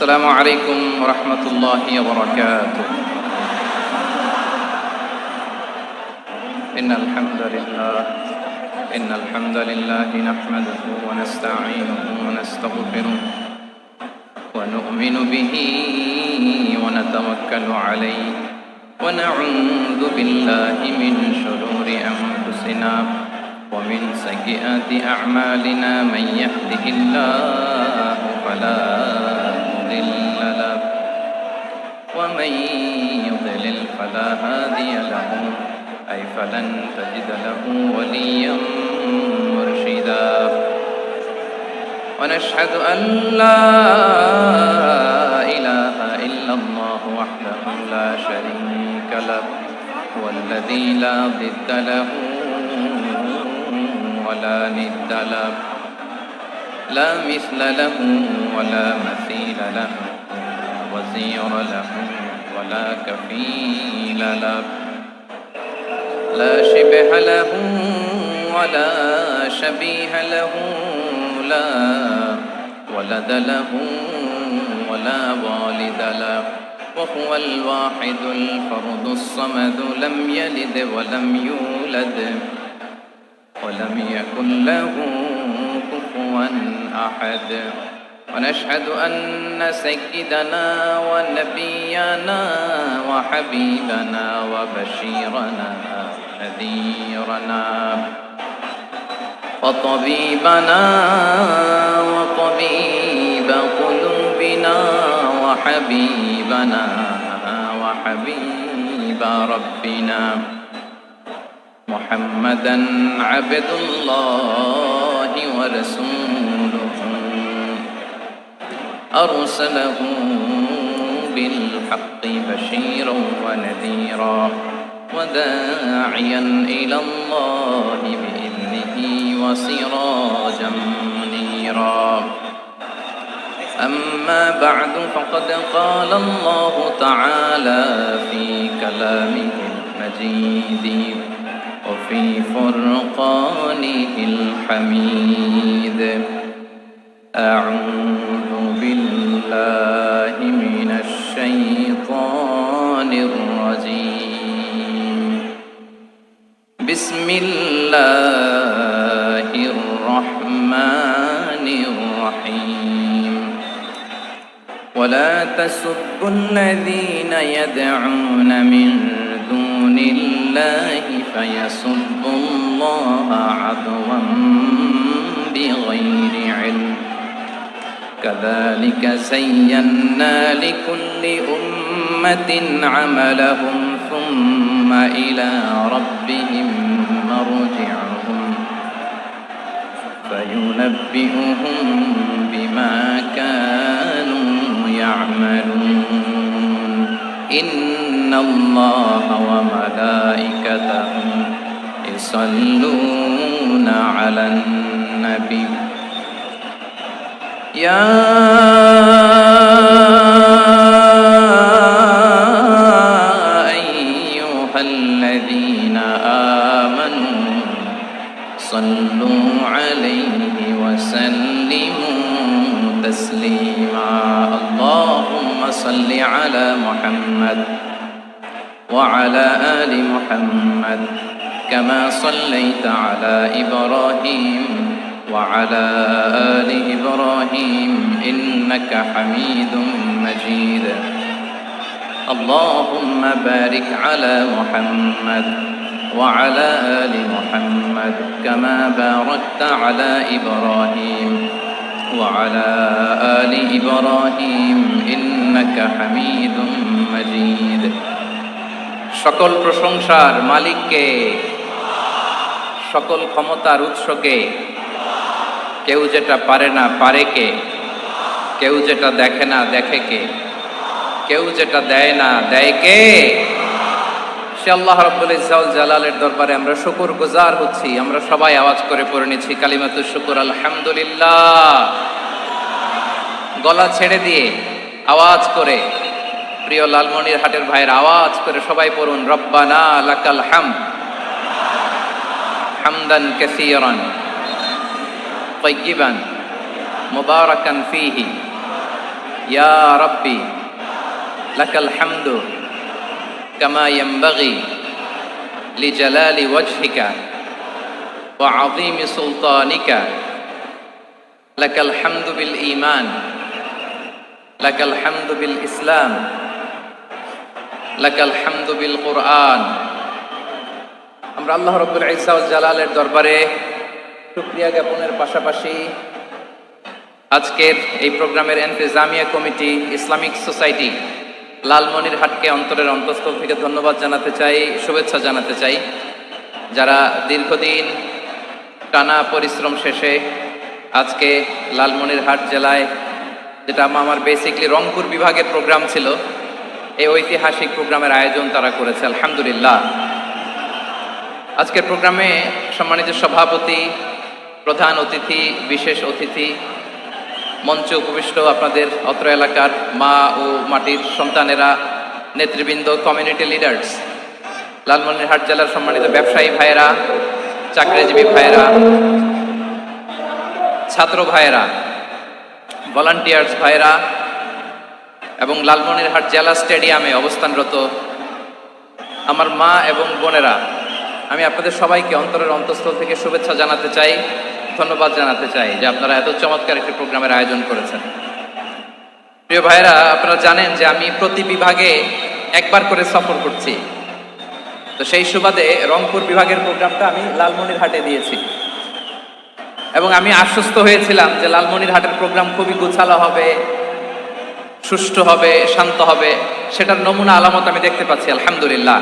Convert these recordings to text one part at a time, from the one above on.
السلام عليكم ورحمة الله وبركاته. إن الحمد لله نحمده ونستعينه ونستغفره ونؤمن به ونتوكل عليه ونعوذ بالله من شرور أنفسنا ومن سيئات أعمالنا. من يهده الله فلا مضل له ومن يضلل فلا هادي له فلن تجد له وليا مرشدا. ونشهد أن لا إله إلا الله وحده لا شريك له والذي لا ضد له ولا ند له لا مثل له ولا مثيل له وزير له ولا كفيل له لا شبه له ولا شبيه له لا ولد له ولا والد له وهو الواحد الفرد الصمد لم يلد ولم يولد ولم يكن له كفوا أحد. ونشهد أن سيدنا ونبينا وحبيبنا وبشيرنا نذيرنا وطبيبنا وطبيب قلوبنا وحبيبنا وحبيب ربنا محمدا عبد الله ورسوله أرسله بالحق بشيرا ونذيرا وداعيا إلى الله بإذنه وسراجا منيرا. أما بعد فقد قال الله تعالى في كلامه المجيد وفي فرقانه الحميد. أعوذ بالله من الشيطان الرجيم. بسم الله الرحمن الرحيم. ولا تسبوا الذين يدعون من دون الله فيسبوا الله عدوا بغير علم كذلك زينا لكل أمة عملهم ثم إلى ربهم مرجعهم فينبئهم بما كانوا يعملون. إن الله وملائكته يصلون على النبي يا أيها الذين آمنوا صلوا عليه وسلموا تسليما. اللهم صل على محمد وعلى آل محمد كما صليت على إبراهيم وعلى آل إبراهيم إنك حميد مجيد. اللهم بارك على محمد وعلى آل محمد كما باركت على إبراهيم وعلى آل إبراهيم إنك حميد مجيد. সকল প্রশংসার মালিককে, সকল ক্ষমতার উৎসকে। কেউ যেটা পারে না পারে কে, কেউ যেটা দেখে না দেখে কে, কেউ যেটা দেয় না দেয় কে? সে আল্লাহ রাব্বুল ইজ্জত ওয়াল জালালের দরবারে আমরা শুকরগুজার হচ্ছি। আমরা সবাই আওয়াজ করে পড়ে নিচ্ছি কালিমাতুশ শুকর আলহামদুলিল্লাহ। গলা ছেড়ে দিয়ে আওয়াজ করে, প্রিয় লালমনিরহাটের ভাইয়ের আওয়াজ করে সবাই পড়ুন রব্বানা লাকাল হামদ হামদান কাসীরান তাইয়িবান মুবারাকান ফীহি ইয়া রাব্বি লাকাল হামদু কামা ইয়ানবাগি লিজালালি ওয়াজহিকা ওয়া আযীমি সুলতানিকা লাকাল হামদু বিল ঈমান লাকাল হামদু বিল ইসলাম লাকাল হামদু বিল কুরআন। আমরা আল্লাহ রাব্বুল ইজ্জা ওয়াল জালালের দরবারে শুকরিয়া জ্ঞাপনের পাশাপাশি আজকের এই প্রোগ্রামের ইন্তেজামিয়া কমিটি, ইসলামিক সোসাইটি লালমনিরহাটকে অন্তরের অন্তঃস্থল থেকে ধন্যবাদ জানাতে চাই, শুভেচ্ছা জানাতে চাই। যারা দীর্ঘদিন টানা পরিশ্রম শেষে আজকে লালমনিরহাট জেলায়, যেটা আমার বেসিকলি রংপুর বিভাগের প্রোগ্রাম ছিল, এই ঐতিহাসিক প্রোগ্রামের আয়োজন তারা করেছে, আলহামদুলিল্লাহ। আজকের প্রোগ্রামে সম্মানিত সভাপতি, প্রধান অতিথি, বিশেষ অতিথি, মঞ্চে উপবিষ্ট আপনাদের অত্র এলাকার মা ও মাটির সন্তানেরা, নেতৃবৃন্দ, কমিউনিটি লিডার্স, লালমনিরহাট জেলার সম্মানিত ব্যবসায়ী ভাইয়েরা, চাকরিজীবী ভাইয়েরা, ছাত্র ভাইয়েরা, ভলান্টিয়ার্স ভাইয়েরা এবং লালমনিরহাট জেলা স্টেডিয়ামে অবস্থানরত আমার মা এবং বোনেরা, আমি আপনাদের সবাইকে অন্তরের অন্তঃস্থল থেকে শুভেচ্ছা জানাতে চাই, ধন্যবাদ জানাতে চাই যে আপনারা এত চমৎকার একটি প্রোগ্রামের আয়োজন করেছেন। প্রিয় ভাইয়েরা, আপনারা জানেন যে আমি প্রতি বিভাগে একবার করে সফর করছি। তো সেই সুবাদে রংপুর বিভাগের প্রোগ্রামটা আমি লালমনিরহাটে দিয়েছি এবং আমি আশ্বস্ত হয়েছিলাম যে লালমনিরহাটের প্রোগ্রাম খুবই গোছালো হবে, সুষ্ঠু হবে, শান্ত হবে। সেটার নমুনা আলামত আমি দেখতে পাচ্ছি, আলহামদুলিল্লাহ।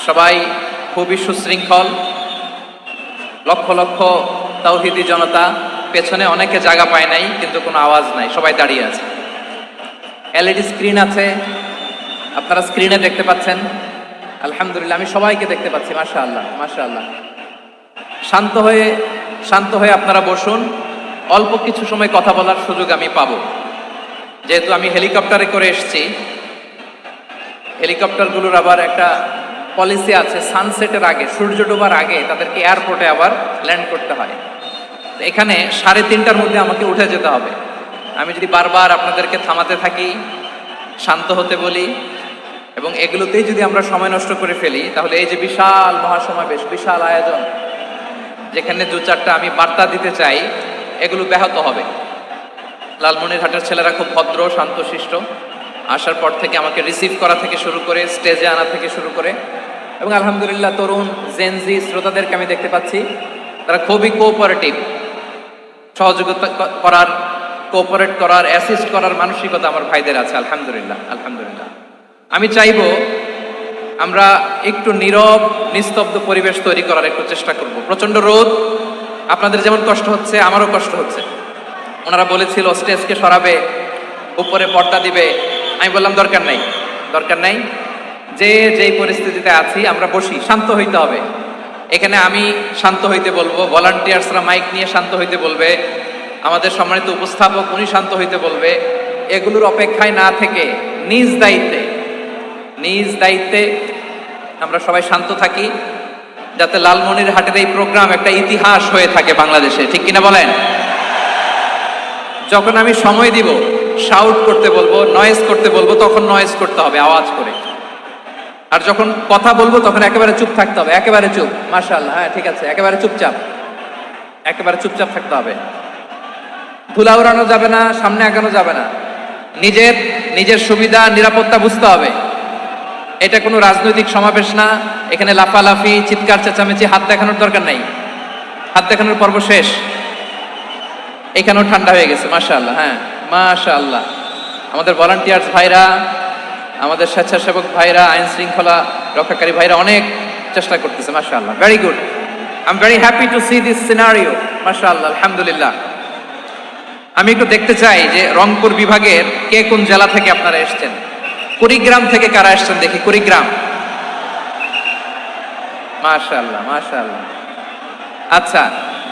সবাই খুবই সুশৃঙ্খল, লক্ষ লক্ষ তাওহীদি জনতা, পেছনে অনেকে জায়গা পায় নাই কিন্তু কোনো আওয়াজ নাই, সবাই দাঁড়িয়ে আছে। এলইডি স্ক্রিন আছে, আপনারা স্ক্রিনে দেখতে পাচ্ছেন, আলহামদুলিল্লাহ। আমি সবাইকে দেখতে পাচ্ছি, মাশাআল্লাহ মাশাআল্লাহ। শান্ত হয়ে আপনারা বসুন, অল্প কিছু সময় কথা বলার সুযোগ আমি পাবো। যেহেতু আমি হেলিকপ্টারে করে এসেছি, হেলিকপ্টারগুলোর আবার একটা পলিসি আছে, সানসেটের আগে, সূর্য ডোবার আগে তাদেরকে এয়ারপোর্টে আবার ল্যান্ড করতে হয়। এখানে 3:30টার মধ্যে আমাকে উঠে যেতে হবে। আমি যদি বারবার আপনাদেরকে থামাতে থাকি, শান্ত হতে বলি এবং এগুলোতেই যদি আমরা সময় নষ্ট করে ফেলি, তাহলে এই যে বিশাল মহাসমাবেশ, বিশাল আয়োজন, যেখানে 2-4টা আমি বার্তা দিতে চাই, এগুলো ব্যাহত হবে। লালমনিরহাটের ছেলেরা খুব ভদ্র, শান্তশিষ্ট। আসার পর থেকে আমাকে রিসিভ করা থেকে শুরু করে, স্টেজে আনা থেকে শুরু করে, এবং আলহামদুলিল্লাহ তরুণ জেনজি শ্রোতাদেরকে আমি দেখতে পাচ্ছি, তারা খুবই কোঅপারেটিভ। সহযোগিতা করার, কোঅপারেট করার, অ্যাসিস্ট করার মানসিকতা আমার ভাইদের আছে, আলহামদুলিল্লাহ আলহামদুলিল্লাহ। আমি চাইবো আমরা একটু নীরব, নিস্তব্ধ পরিবেশ তৈরি করার একটু চেষ্টা করব। প্রচন্ড রোদ, আপনাদের যেমন কষ্ট হচ্ছে আমারও কষ্ট হচ্ছে। ওনারা বলেছিল স্টেজকে সরাবে, উপরে পর্দা দিবে। আমি বললাম দরকার নাই, যে যেই পরিস্থিতিতে আছি আমরা বসি, শান্ত হইতে হবে। এখানে আমি শান্ত হইতে বলবো, ভলান্টিয়ার্সরা মাইক নিয়ে শান্ত হইতে বলবে, আমাদের সম্মানিত উপস্থাপক উনি শান্ত হইতে বলবে। এগুলোর অপেক্ষায় না থেকে নিজ দায়িত্বে আমরা সবাই শান্ত থাকি, যাতে লালমনিরহাটের এই প্রোগ্রাম একটা ইতিহাস হয়ে থাকে বাংলাদেশে, ঠিক কিনা বলেন? যখন আমি সময় দিব, শাউট করতে বলবো, নয়েজ করতে বলবো, তখন নয়েজ করতে হবে আওয়াজ করে। আর যখন কথা বলবো তখন একেবারে চুপ থাকতে হবে, একেবারে চুপ। মাশাআল্লাহ, হ্যাঁ ঠিক আছে, একেবারে চুপচাপ থাকতে হবে। ধুলা উড়ানো যাবে না, সামনে আগানো যাবে না। নিজের সুবিধা, নিরাপত্তা বুঝতে হবে। এটা কোনো রাজনৈতিক সমাবেশ না, এখানে লাফালাফি, চিৎকার চেঁচামেচি, হাত দেখানোর দরকার নাই। হাত দেখানোর পর্ব শেষ। এখানেও ঠান্ডা হয়ে গেছে, মাশাআল্লাহ, হ্যাঁ মাশাআল্লাহ। আমাদের ভলান্টিয়ার্স ভাইরা, আমাদের স্বেচ্ছাসেবক ভাইরা, আইন শৃঙ্খলা রক্ষাকারী ভাইরা অনেক চেষ্টা করতেছে, মাশাআল্লাহ, very good. I am very happy to C this scenario, মাশাআল্লাহ, আলহামদুলিল্লাহ। আমি একটু দেখতে চাই যে রংপুর বিভাগের কে কোন জেলা থেকে আপনারা এসেছেন। কুড়িগ্রাম থেকে কারা এসেছেন দেখি, কুড়িগ্রাম, মাশাআল্লাহ মাশাআল্লাহ। আচ্ছা,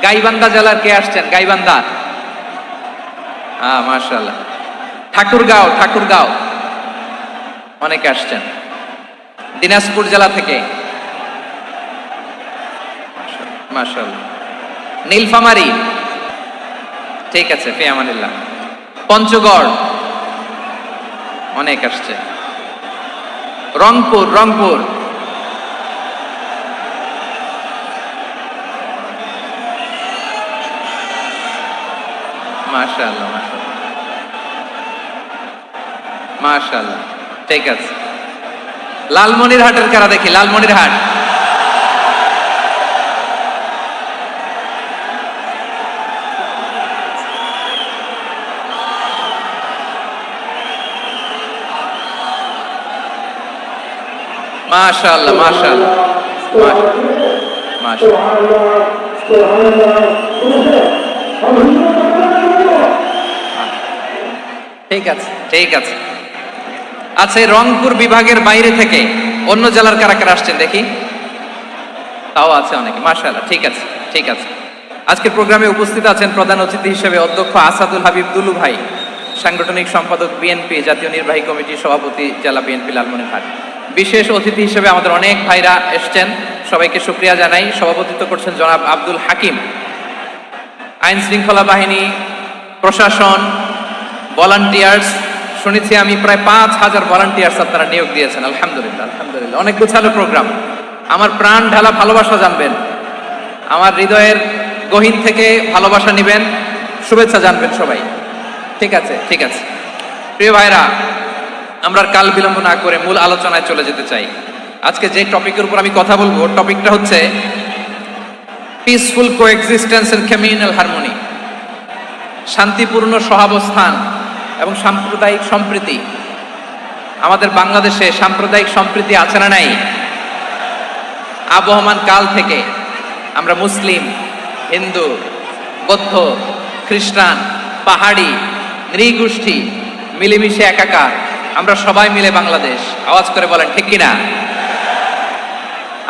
গাইবান্ধা জেলার কে আসছেন? গাইবান্ধা, হ্যাঁ মাশাআল্লাহ। ঠাকুরগাঁও অনেকে আসছেন। দিনাজপুর জেলা থেকে, মাশাআল্লাহ। নীলফামারী, ঠিক আছে, ফি আমানিল্লাহ। পঞ্চগড় অনেক আসছে, রংপুর রংপুর, মাশাআল্লাহ মাশাআল্লাহ মাশাআল্লাহ, ঠিক আছে। লালমনিরহাটের কারা দেখি, লালমনিরহাট, মাশাআল্লাহ মাশাআল্লাহ মাশাআল্লাহ, ঠিক আছে ঠিক আছে। আচ্ছা, এই রংপুর বিভাগের বাইরে থেকে অন্য জেলার কারা কারা আসছেন দেখি, তাও আছে অনেকে, মাশাআল্লাহ, ঠিক আছে ঠিক আছে। আজকের প্রোগ্রামে উপস্থিত আছেন প্রধান অতিথি হিসেবে অধ্যক্ষ আসাদুল হাবিব দুলু ভাই, সাংগঠনিক সম্পাদক বিএনপি, জাতীয় নির্বাহী কমিটির সভাপতি জেলা বিএনপি লালমনিরহাট। বিশেষ অতিথি হিসেবে আমাদের অনেক ভাইরা এসছেন, সবাইকে শুকরিয়া জানাই। সভাপতিত্ব করছেন জনাব আব্দুল হাকিম। আইন শৃঙ্খলা বাহিনী, প্রশাসন, ভলান্টিয়ার্স, শুনেছি আমি প্রায় 5,000 ভলান্টিয়ার্স আপনারা নিয়োগ দিয়েছেন, আলহামদুলিল্লাহ আলহামদুলিল্লাহ। অনেক গোছালো প্রোগ্রাম। আমার প্রাণ ঢালা ভালোবাসা জানবেন, আমার হৃদয়ের গহীন থেকে ভালোবাসা নিবেন, শুভেচ্ছা জানবেন সবাই, ঠিক আছে ঠিক আছে। প্রিয় ভাইরা, আমরা কাল বিলম্ব না করে মূল আলোচনায় চলে যেতে চাই। আজকে যে টপিকের উপর আমি কথা বলবো, টপিকটা হচ্ছে peaceful coexistence and communal harmony, শান্তিপূর্ণ সহাবস্থান এবং সাম্প্রদায়িক সম্প্রীতি। আমাদের বাংলাদেশে সাম্প্রদায়িক সম্প্রীতি আছে না নাই? আবহমান কাল থেকে আমরা মুসলিম, হিন্দু, বৌদ্ধ, খ্রিস্টান, পাহাড়ি, নৃগোষ্ঠী মিলেমিশে একাকার, আমরা সবাই মিলে বাংলাদেশ। আওয়াজ করে বলেন ঠিক কিনা?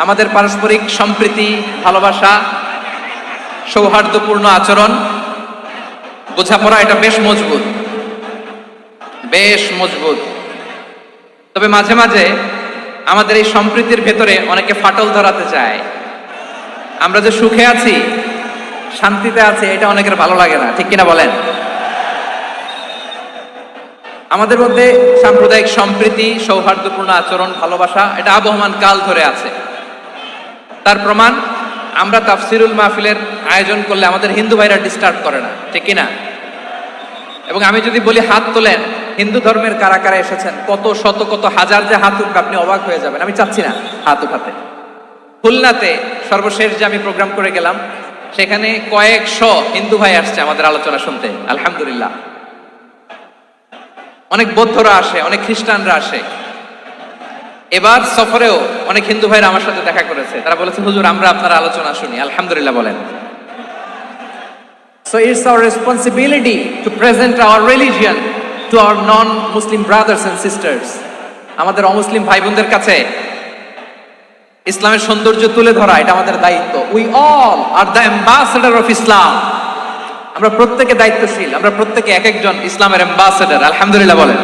আমাদের পারস্পরিক সম্প্রীতি, ভালোবাসা, সৌহার্দ্যপূর্ণ আচরণ, বোঝাপড়া, এটা বেশ মজবুত, বেশ মজবুত। তবে মাঝে মাঝে আমাদের এই সম্প্রীতির ভেতরে অনেকে ফাটল ধরাতে চায়। আমরা যে সুখে আছি, শান্তিতে আছি, এটা অনেকের ভালো লাগে না, ঠিক কিনা বলেন? আমাদের মধ্যে সাম্প্রদায়িক সম্প্রীতি, সৌহার্দ্যপূর্ণ আচরণ, ভালোবাসা, এটা আবহমান কাল ধরে আছে। তার প্রমাণ, আমরা তাফসিরুল মাহফিলের আয়োজন করলে আমাদের হিন্দু ভাইরা ডিস্টার্ব করে না, ঠিক কিনা? এবং আমি যদি বলি হাত তোলেন, হিন্দু ধর্মের কারা কারা এসেছেন, কত শত কত হাজার যে হাত উঠবে, আপনি অবাক হয়ে যাবেন। আমি চাচ্ছি না হাত উঠাতে। খুলনাতে সর্বশেষ যে আমি প্রোগ্রাম করে গেলাম, সেখানে কয়েকশো হিন্দু ভাই আসছে আমাদের আলোচনা শুনতে, আলহামদুলিল্লাহ। অনেক বৌদ্ধরা আসে, অনেক খ্রিস্টানরা আসে। এবার সফরেও অনেক হিন্দু ভাইরা আমার সাথে দেখা করেছে, তারা বলেছে হুজুর আমরা আপনার আলোচনা শুনি, আলহামদুলিল্লাহ বলেন। So it's our responsibility to present our religion to our non-Muslim brothers and sisters. আমাদের অমুসলিম ভাই বোনদের কাছে ইসলামের সৌন্দর্য তুলে ধরা, এটা আমাদের দায়িত্ব। We all are the ambassador of Islam. আমরা প্রত্যেকে দায়িত্বশীল, আমরা প্রত্যেকে এক একজন ইসলামের অ্যাম্বাসেডর, আলহামদুলিল্লাহ বলেন।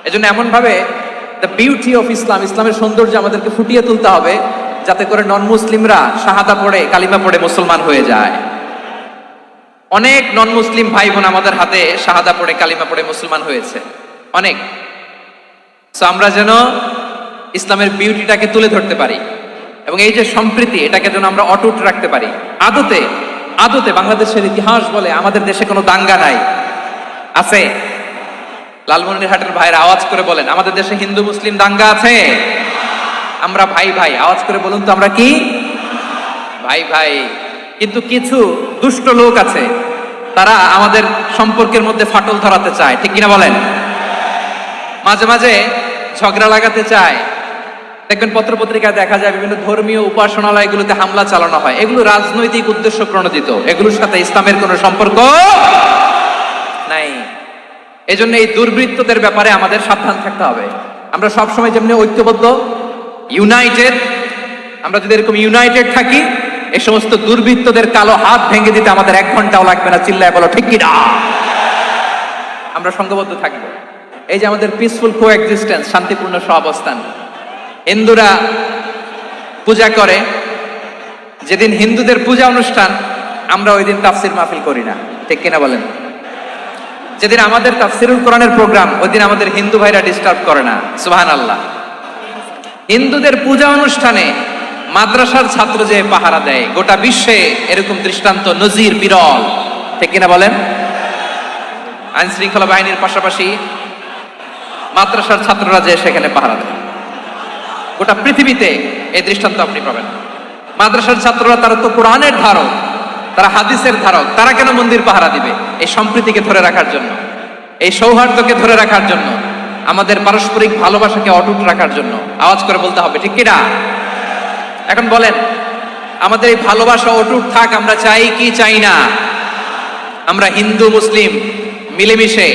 এজন্য এমন ভাবে দ্য বিউটি অফ ইসলাম, ইসলামের সৌন্দর্য আমাদেরকে ফুটিয়ে তুলতে হবে, যাতে করে নন মুসলিমরা শাহাদা পড়ে, কালিমা পড়ে মুসলমান হয়ে যায়। অনেক নন মুসলিম ভাই বোন আমাদের হাতে শাহাদা পড়ে, কালিমা পড়ে মুসলমান হয়েছে, অনেক। সো আমরা যেন ইসলামের বিউটিটাকে তুলে ধরতে পারি, এবং এই যে সম্প্রীতি, এটাকে যেন আমরা অটুট রাখতে পারি। আদতে আদতে বাংলাদেশের ইতিহাস বলে আমাদের দেশে কোনো দাঙ্গা নাই, আছে? লালমনিরহাটের ভাইয়ের আওয়াজ করে বলেন, আমাদের দেশে হিন্দু মুসলিম দাঙ্গা আছে? আমরা ভাই ভাই, আওয়াজ করে বলুন তো, আমরা কি ভাই ভাই? কিন্তু কিছু দুষ্ট লোক আছে, তারা আমাদের সম্পর্কের মধ্যে ফাটল ধরাতে চায়, ঠিক কিনা বলেন? মাঝে মাঝে ঝগড়া লাগাতে চায়। দেখবেন পত্রপত্রিকায় দেখা যায় বিভিন্ন ধর্মীয় উপাসনালয়গুলোতে হামলা চালানো হয়। এগুলো রাজনৈতিক উদ্দেশ্য প্রণোদিত, এগুলোর সাথে ইসলামের কোনো সম্পর্ক নাই। এজন্য এই দুর্বৃত্তদের ব্যাপারে আমাদের সাবধান থাকতে হবে। আমরা সবসময় যেমনি ঐক্যবদ্ধ, ইউনাইটেড, আমরা যদি এরকম ইউনাইটেড থাকি, এই সমস্ত দুর্বৃত্তদের কালো হাত ভেঙে দিতে আমাদের 1 ঘন্টাও লাগবে না। চিল্লায় বলো ঠিক কিনা? আমরা সংঘবদ্ধ থাকবো। এই যে আমাদের পিসফুল কোএক্সিস্টেন্স, শান্তিপূর্ণ সহাবস্থান। হিন্দুরা পূজা করে, যেদিন হিন্দুদের পূজা অনুষ্ঠান, আমরা ওই দিন তাফসির মাহফিল করি না, ঠিক কিনা বলেন? যেদিন আমাদের তাফসিরুল কোরআনের প্রোগ্রাম, ওই দিন আমাদের হিন্দু ভাইরা ডিস্টার্ব করে না। সুবহানাল্লাহ। হিন্দুদের পূজা অনুষ্ঠানে মাদ্রাসার ছাত্র যে পাহারা দেয়, গোটা বিশ্বে এরকম দৃষ্টান্ত নজির বিরল, ঠিক কিনা বলেন? আইন শৃঙ্খলা বাহিনীর পাশাপাশি মাদ্রাসার ছাত্ররা যে সেখানে পাহারা দেয়, গোটা পৃথিবীতে এই দৃষ্টান্ত আপনি পাবেন। মাদ্রাসার ছাত্ররা, তারা তো কোরআনের ধারক, তারা হাদিসের ধারক, তারা কেন মন্দির পাহারা দিবে? এই সম্প্রীতিকে ধরে রাখার জন্য, এই সৌহার্দ্যকে ধরে রাখার জন্য, আমাদের পারস্পরিক ভালোবাসাকে অটুট রাখার জন্য। আওয়াজ করে বলতে হবে, ঠিক কিনা? এখন বলেন, আমাদের এই ভালোবাসা অটুট থাক, আমরা চাই কি চাই না? আমরা হিন্দু মুসলিম মিলেমিশে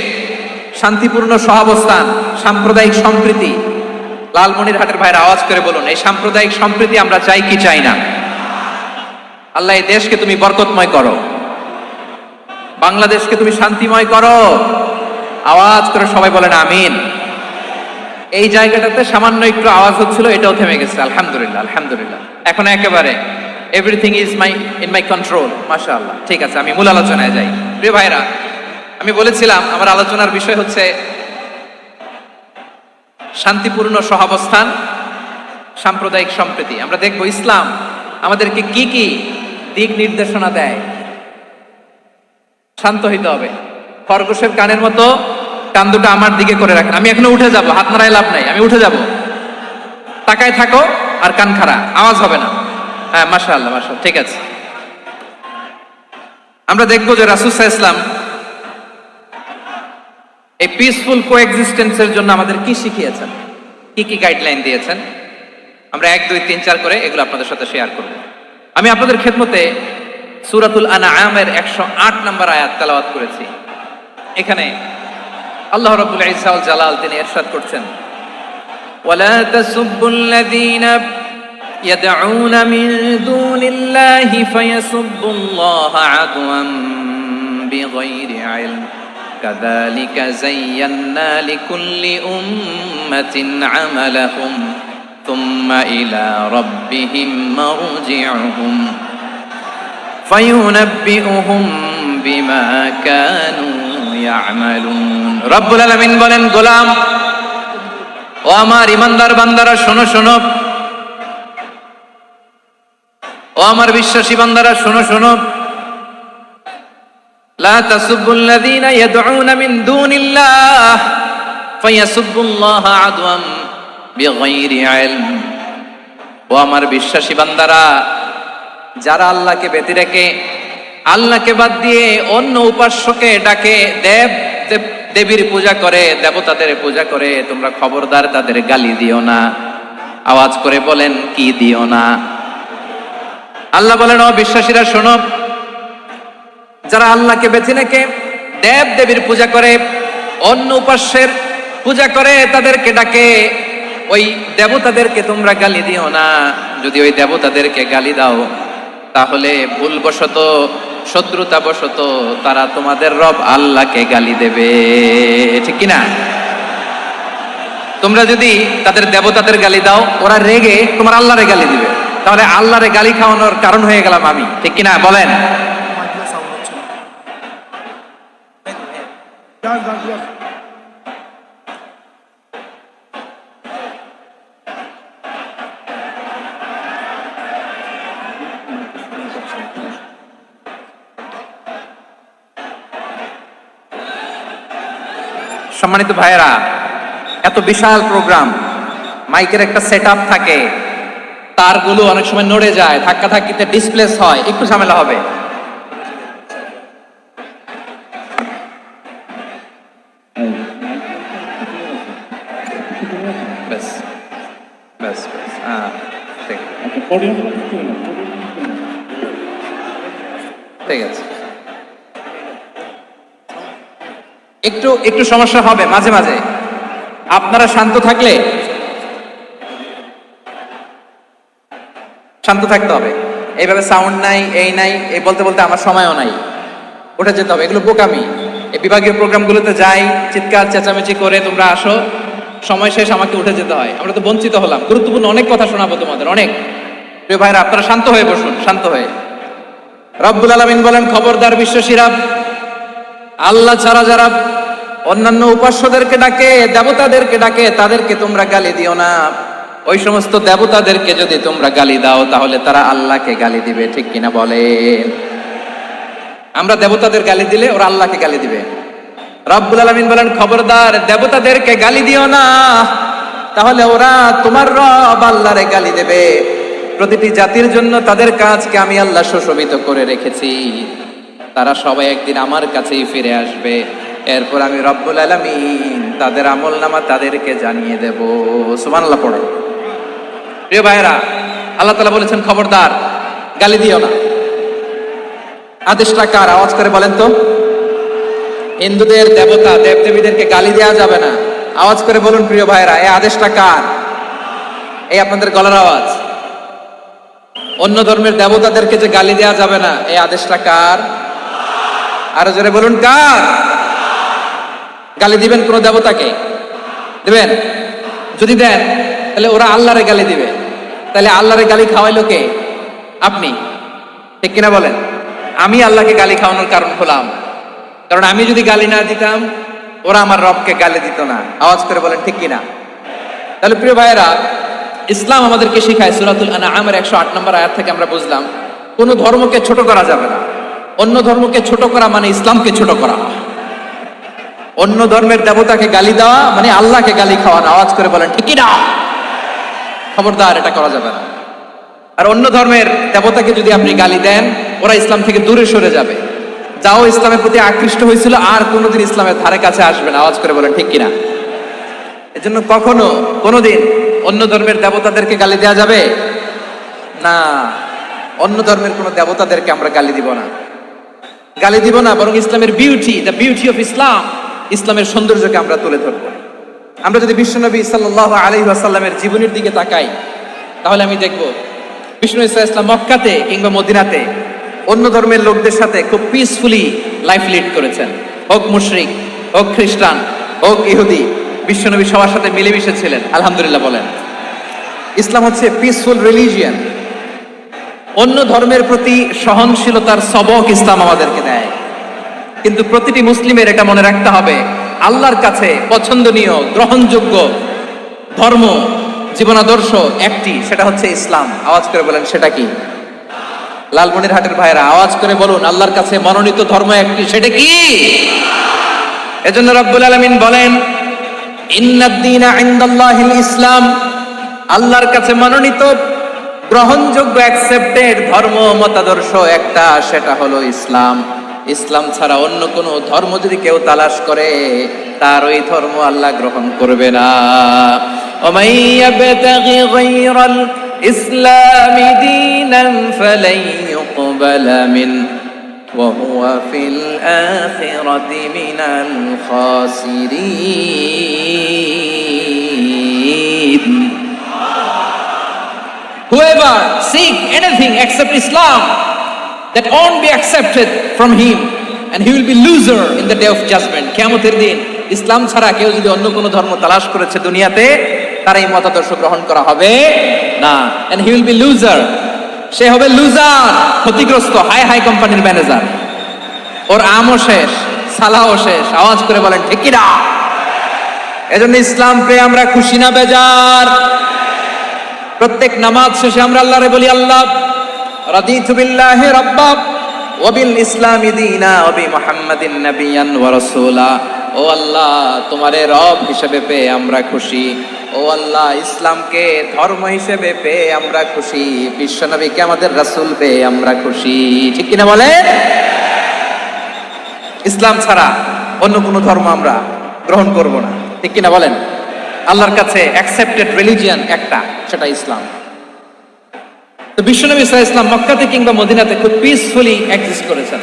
শান্তিপূর্ণ সহাবস্থান, সাম্প্রদায়িক সম্প্রীতি, লালমনিরহাটের ভাইয়ের আওয়াজ করে বলুন, এই সাম্প্রদায়িক সম্প্রীতি আমরা চাই কি চাই না? আল্লাহ এই দেশকে তুমি বরকতময় করো, বাংলাদেশকে তুমি শান্তিময় করো। আওয়াজ করে সবাই বলেন আমিন। এই জায়গাটাতে সামান্য একটু আওয়াজ হচ্ছিল, এটাও থেমে গেছে। আলহামদুলিল্লাহ, আলহামদুলিল্লাহ। এখন একেবারে everything is in my control. মাশাআল্লাহ। ঠিক আছে, আমি মূল আলোচনায় যাই। প্রিয় ভাইরা, আমি বলেছিলাম আমার আলোচনার বিষয় হচ্ছে শান্তিপূর্ণ সহাবস্থান, সাম্প্রদায়িক সম্প্রীতি। আমরা দেখব ইসলাম আমাদেরকে কি কি দিক নির্দেশনা দেয়। শান্ত হইতে হবে, খরগোশের কানের মতো কান দুটো আমার দিকে করে রাখেন। আমি এখনো উঠে যাব, হাত নাড়ায় লাভ নাই, আমি উঠে যাব। তাকায় থাকো আর কান খাড়া, আওয়াজ হবে না। হ্যাঁ, মাশাআল্লাহ, মাশাআল্লাহ, ঠিক আছে। আমরা দেখবো যে রাসূল সাল্লাল্লাহু আলাইহি ওয়াসাল্লাম এই পিসফুল কোএক্সিস্টেন্সের জন্য আমাদের কি শিখিয়েছেন, কি কি গাইডলাইন দিয়েছেন। আমরা 1, 2, 3, 4 করে এগুলো আপনাদের সাথে শেয়ার করব। আমি আপনাদের খেদমতে সূরাতুল আনআমের 108 নম্বর আয়াত তেলাওয়াত করেছি। এখানে আল্লাহ রাব্বুল ইজ্জা ওয়াল জালাল তিনি ইরশাদ করছেন, ওয়ালা তাসুব্বুল্লাযীনা ইয়াদউনা মিন দুনিল্লাহি ফায়াসুব্বুল্লাহা আদওয়ান বিগাইরি ইলম কাযালিকা যায়্যান্না লিকুল্লি উম্মাতিন আমালাহুম থুম্মা ইলা রাব্বিহিম মারজিউহুম ফায়ুনাব্বিউহুম বিমা কানু ইয়ামালুন। রব্বুল আলামিন বলেন, গোলাম ও আমার ইমানদার বান্দারা, শোনো শোনো, ও আমার বিশ্বাসী বান্দারা, শোনো শোনো। লা তাসুব্বুল্লাযীনা ইয়াদউনা মিন দুনিল্লাহ ফায়াসুব্বুল্লাহা আদওয়ান বিগাইরি ইলম। ও আমার বিশ্বাসী বান্দারা, যারা আল্লাহকে ব্যতি রেখে, আল্লাহকে বাদ দিয়ে অন্য উপাস্যকে ডাকে, দেবীর পূজা করে, দেবতাদের পূজা করে, তোমরা খবরদার তাদের গালি দিও না। আওয়াজ করে বলেন, কি দিও না? আল্লাহ বলেন, ও বিশ্বাসীরা শোনো, যারা আল্লাহকে বেছে রেখে দেব দেবীর পূজা করে, অন্য উপাস্যের পূজা করে, তাদেরকে ডাকে, ওই দেবতাদেরকে তোমরা গালি দিও না। যদি ওই দেবতাদেরকে গালি দাও, তাহলে ভুলবশত, শত্রুতাবশত তারা তোমাদের রব আল্লাহকে গালি দেবে, ঠিক কিনা? তোমরা যদি তাদের দেবতাদের গালি দাও, ওরা রেগে তোমার আল্লাহরে গালি দিবে, তাহলে আল্লাহরে গালি খাওয়ানোর কারণ হয়ে গেলাম আমি, ঠিক কিনা বলেন? সম্মানিত ভাইয়েরা, এত বিশাল প্রোগ্রাম, মাইকের একটা সেটআপ থাকে, তারগুলো অনেক সময় নড়ে যায়, ধাক্কা ধাক্কিতে ডিসপ্লেস হয়, একটু ঝামেলা হবে। ঠিক আছে, একটু একটু সমস্যা হবে মাঝে মাঝে। আপনারা শান্ত থাকলে, শান্ত থাকতে হবে। এইভাবে সাউন্ড নাই, এই নাই, এই বলতে বলতে আমার সময়ও নাই, উঠে যেতে হবে। এগুলো বোকামি। এই বিভাগীয় প্রোগ্রামগুলোতে যাই, চিৎকার চেঁচামেচি করে তোমরা আসো, সময় শেষ, আমাকে উঠে যেতে হয়। আমরা তো বঞ্চিত হলাম। গুরুত্বপূর্ণ অনেক কথা শোনাবো তোমাদের, অনেক। প্রিয় ভাইরা, আপনারা শান্ত হয়ে বসুন, শান্ত হয়ে। রব্বুল আলামিন বলেন, খবরদার বিশ্বাসীরা, আল্লাহ ছাড়া যারা অন্যান্য উপাস্যদেরকে ডাকে, দেবতাদেরকে ডাকে, তাদেরকে তোমরা গালি দিও না। ওই সমস্ত দেবতাদেরকে যদি তোমরা গালি দাও তাহলে তারা আল্লাহকে গালি দিবে, ঠিক কিনা বলে? আমরা দেবতাদের গালি দিলে ওরা আল্লাহকে গালি দিবে। রব্বুল আলামিন বলেন, খবরদার দেবতাদেরকে গালি দিও না, তাহলে ওরা তোমার রব আল্লাহরে গালি দেবে। প্রতিটি জাতির জন্য তাদের কাজকে আমি আল্লাহ সুশোভিত করে রেখেছি, তারা সবাই একদিন আমার কাছেই ফিরে আসবে। এরপর আমি রব্বুল আলামিন তাদের আমলনামা তাদেরকে জানিয়ে দেব। সুবহানাল্লাহ পড়ো। প্রিয় ভাইরা, আল্লাহ তাআলা বলেছেন খবরদার গালি দিও না। আদেশটা কার? আওয়াজ করে বলেন তো। হিন্দুদের দেবতা দেবদেবীদেরকে গালি দেওয়া যাবে না। আওয়াজ করে বলুন প্রিয় ভাইরা, এই আদেশটা কার? এই আপনাদের গলার আওয়াজ। অন্য ধর্মের দেবতাদেরকে যে গালি দেওয়া যাবে না, এই আদেশটা কার? আরো জোরে বলুন, কার? গালি দিবেন কোন দেবতাকে? দিবেন? যদি দেন তাহলে ওরা আল্লাহরে গালি দিবে। তাহলে আল্লাহরে গালি খাওয়াইলো কে? আপনি, ঠিক কিনা বলেন? আমি আল্লাহকে গালি খাওয়ানোর কারণ হলাম, কারণ আমি যদি গালি না দিতাম ওরা আমার রবকে গালি দিত না। আওয়াজ করে বলেন ঠিক কিনা? তাহলে প্রিয় ভাইয়েরা, ইসলাম আমাদেরকে শেখায়, সূরাতুল আনআমের 108 নম্বর আয়াত থেকে আমরা বুঝলাম কোন ধর্মকে ছোট করা যাবে না। অন্য ধর্মকে ছোট করা মানে ইসলামকে ছোট করা। অন্য ধর্মের দেবতাকে গালি দেওয়া মানে আল্লাহকে গালি খাওয়ানো। আওয়াজ করে বলেন ঠিক কিনা? খবরদার, এটা করা যাবে না। আর অন্য ধর্মের দেবতাকে যদি আপনি গালি দেন, ওরা ইসলাম থেকে দূরে সরে যাবে। যাও ইসলামের প্রতি আকৃষ্ট হয়েছিল আর কোনোদিন ইসলামের ধারে কাছে আসবে না। আওয়াজ করে বলেন ঠিক কিনা? এজন্য কখনো কোনোদিন অন্য ধর্মের দেবতাদেরকে গালি দেওয়া যাবে না। অন্য ধর্মের কোনো দেবতাদেরকে আমরা গালি দিব না, গালি দিব না, বরং ইসলামের beauty, the beauty of Islam, ইসলামের সৌন্দর্যকে আমরা তুলে ধরব। আমরা যদি বিশ্বনবী সাল্লাল্লাহু আলাইহি ওয়াসাল্লামের জীবনের দিকে তাকাই, তাহলে আমি দেখব বিষ্ণু ইসলাম মক্কাতে কিংবা মদিনাতে অন্য ধর্মের লোকদের সাথে খুব পিসফুলি লাইফ লিড করেছেন। হোক মুশরিক, হোক খ্রিস্টান, হোক ইহুদি, বিশ্বনবী সবার সাথে মিলেমিশে ছিলেন। আলহামদুলিল্লাহ বলেন। ইসলাম হচ্ছে পিসফুল রিলিজিয়ান। অন্য ধর্মের প্রতি সহনশীলতার সবক ইসলাম আমাদেরকে দেয়। কিন্তু প্রতিটি মুসলিমের এটা মনে রাখতে হবে, আল্লাহর কাছে পছন্দনীয় গ্রহণযোগ্য ধর্ম, জীবনাদর্শ একটি, সেটা হচ্ছে ইসলাম। আওয়াজ করে বলেন সেটা কি? লালমনিরহাটের ভাইরা আওয়াজ করে বলুন, আল্লাহর কাছে মনোনীত ধর্ম একটি, সেটা কি? এজন্য রব্বুল আলামিন বলেন, ইন্নাদ-দীনা ইনদাল্লাহিল ইসলাম, আল্লাহর কাছে মনোনীত গ্রহণযোগ্য অ্যাকসেপ্টেড ধর্ম মতাদর্শ একটা, সেটা হলো ইসলাম। ইসলাম ছাড়া অন্য কোনো ধর্ম যদি কেউ তালাশ করে, তার ওই ধর্ম আল্লাহ গ্রহণ করবে না। ওমাই ইয়াবতাগি গায়রাল ইসলামি দীনান ফালাই ইউকবালা মিন ওয়া হুয়া ফিল আখিরাতি মিনাল খাসিরিন। Whoever seek anything except Islam, that won't be accepted from him, and he will be loser in the day of judgment. কিয়ামতের দিন ইসলাম ছাড়া কেউ যদি অন্য কোনো ধর্ম তালাশ করেছে দুনিয়াতে, তার এই মতাদর্শ গ্রহণ করা হবে না, and he will be loser, সে হবে লুজার, ক্ষতিগ্রস্ত, হাই হাই কোম্পানির ম্যানেজার। ওর আমও শেষ, সালাও শেষ। আওয়াজ করে বলেন ঠিক কি না? এজন্য ইসলাম পেয়ে আমরা খুশি না বেজার? প্রত্যেক নামাজ শেষে আমরা আল্লাহরে বলি, আল্লাহ রাদিতু বিল্লাহি রাব্বা ওয়া বিল ইসলামি দীনা ওয়া বি মুহাম্মাদিন নাবিয়্যান ওয়া রাসূলা। ও আল্লাহ, তোমারে রব হিসেবে পেয়ে আমরা খুশি। ও আল্লাহ, ইসলামকে ধর্ম হিসেবে পেয়ে আমরা খুশি। বিশ্বনবীকে আমাদের রাসূল পেয়ে আমরা খুশি। ঠিক কিনা বলে? ইসলাম ছাড়া অন্য কোনো ধর্ম আমরা গ্রহণ করব না। ঠিক কিনা বলেন? আল্লাহর কাছে অ্যাকসেপ্টেড রিলিজিয়ান একটা, সেটা ইসলাম। তো বিশ্বনবী সাল্লাল্লাহু আলাইহি ওয়াসাল্লাম মক্কাতে কিংবা মদিনাতে খুব পিসফুলি এক্সিস্ট করেছেন,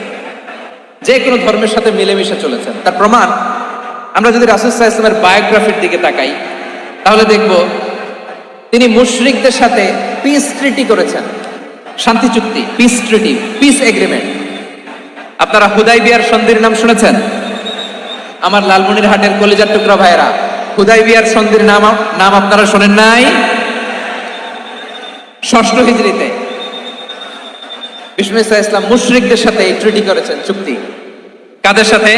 যে কোনো ধর্মের সাথে মিলেমিশে চলেছেন। তার প্রমাণ আমরা যদি রাসূল সাল্লাল্লাহু আলাইহি ওয়াসাল্লামের বায়োগ্রাফির দিকে তাকাই, তাহলে দেখব তিনি মুশরিকদের সাথে পিস ট্রিটি করেছেন, শান্তি চুক্তি, পিস ট্রিটি, পিস এগ্রিমেন্ট। আপনারা হুদাইবিয়ার সন্ধির নাম শুনেছেন? আমার লালমনিরহাটের কলিজার টুকরা ভাইয়েরা, হুদাইবিয়ার সন্ধির নাম আপনারা শোনেন নাই? 6ষ্ঠ হিজরিতে বিষ্ণু ইসা ইসলাম মুশরিকদের সাথে এই ট্রিটি করেছেন, চুক্তি। কাদের সাথে?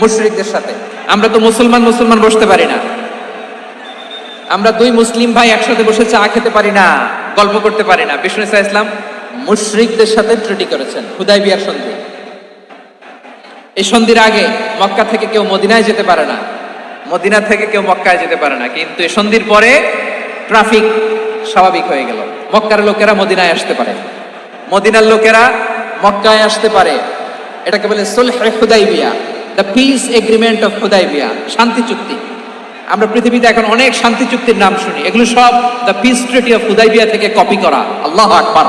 মুশরিকদের সাথে। আমরা তো মুসলমান বসতে পারি না। আমরা দুই মুসলিম ভাই একসাথে বসে চা খেতে পারি না, গল্প করতে পারি না। বিষ্ণু ইসলাম মুশরিকদের সাথে ট্রিটি করেছেন, হুদাইবিয়ার সন্ধি। এই সন্ধির আগে মক্কা থেকে কেউ মদিনায় যেতে পারে না, মদিনা থেকে কেউ মক্কায় যেতে পারে না। কিন্তু এই সন্ধির পরে ট্রাফিক স্বাভাবিক হয়ে গেল। মক্কার লোকেরা মদিনায় আসতে পারে, মদিনার লোকেরা মক্কায় আসতে পারে। এটাকে বলে সুলহ Hudaybiyyah, the peace agreement of Hudaybiyyah, শান্তি চুক্তি। আমরা পৃথিবীতে এখন অনেক শান্তি চুক্তির নাম শুনি, এগুলো সব the piece treaty of Hudaibiya থেকে কপি করা। আল্লাহু আকবার।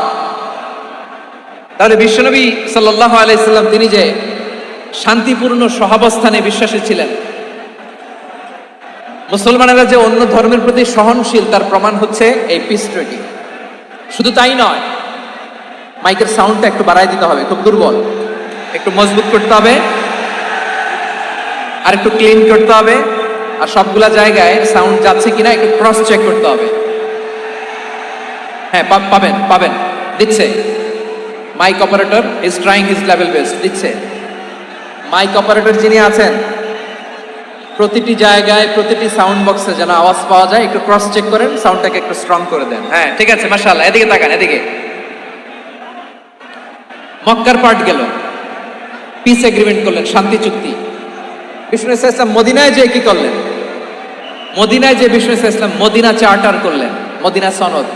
তাহলে বিশ্বনবী সাল্লাল্লাহু আলাইহি সাল্লাম তিনি যে শান্তিপূর্ণ সহাবস্থানে বিশ্বাসী ছিলেন, মুসলমানেরা যে অন্য ধর্মের প্রতি সহনশীল তার প্রমাণ হচ্ছে এই পিস ট্রিটি। শুধু তাই নয়, মাইকের সাউন্ডটা একটু বাড়াই দিতে হবে, খুব দুর্বল, একটু মজবুত করতে হবে, আর একটু ক্লিন করতে হবে, আর সবগুলা জায়গায় সাউন্ড যাচ্ছে কিনা একটু ক্রস চেক করতে হবে। হ্যাঁ, পাবেন দিচ্ছে। Mike operator is trying his level best, দিচ্ছে। মাইক অপারেটর যিনি আছেন, প্রতিটি জায়গায় প্রতিটি সাউন্ড বক্সে যেন আওয়াজ পাওয়া যায়, একটু ক্রস চেক করেন, সাউন্ডটাকে একটু স্ট্রং করে দেন। হ্যাঁ, ঠিক আছে, মাশাআল্লাহ। এদিকে তাকান, এদিকে। মক্কার পার্ট গেল, পিস এগ্রিমেন্ট করলেন, শান্তি চুক্তি। বিষ্ণু ইসলাম মদিনায় যে কি করলেন? মদিনায় যে বিষ্ণু ইসলাম মদিনা চার্টার করলেন, মদিনা সনদ,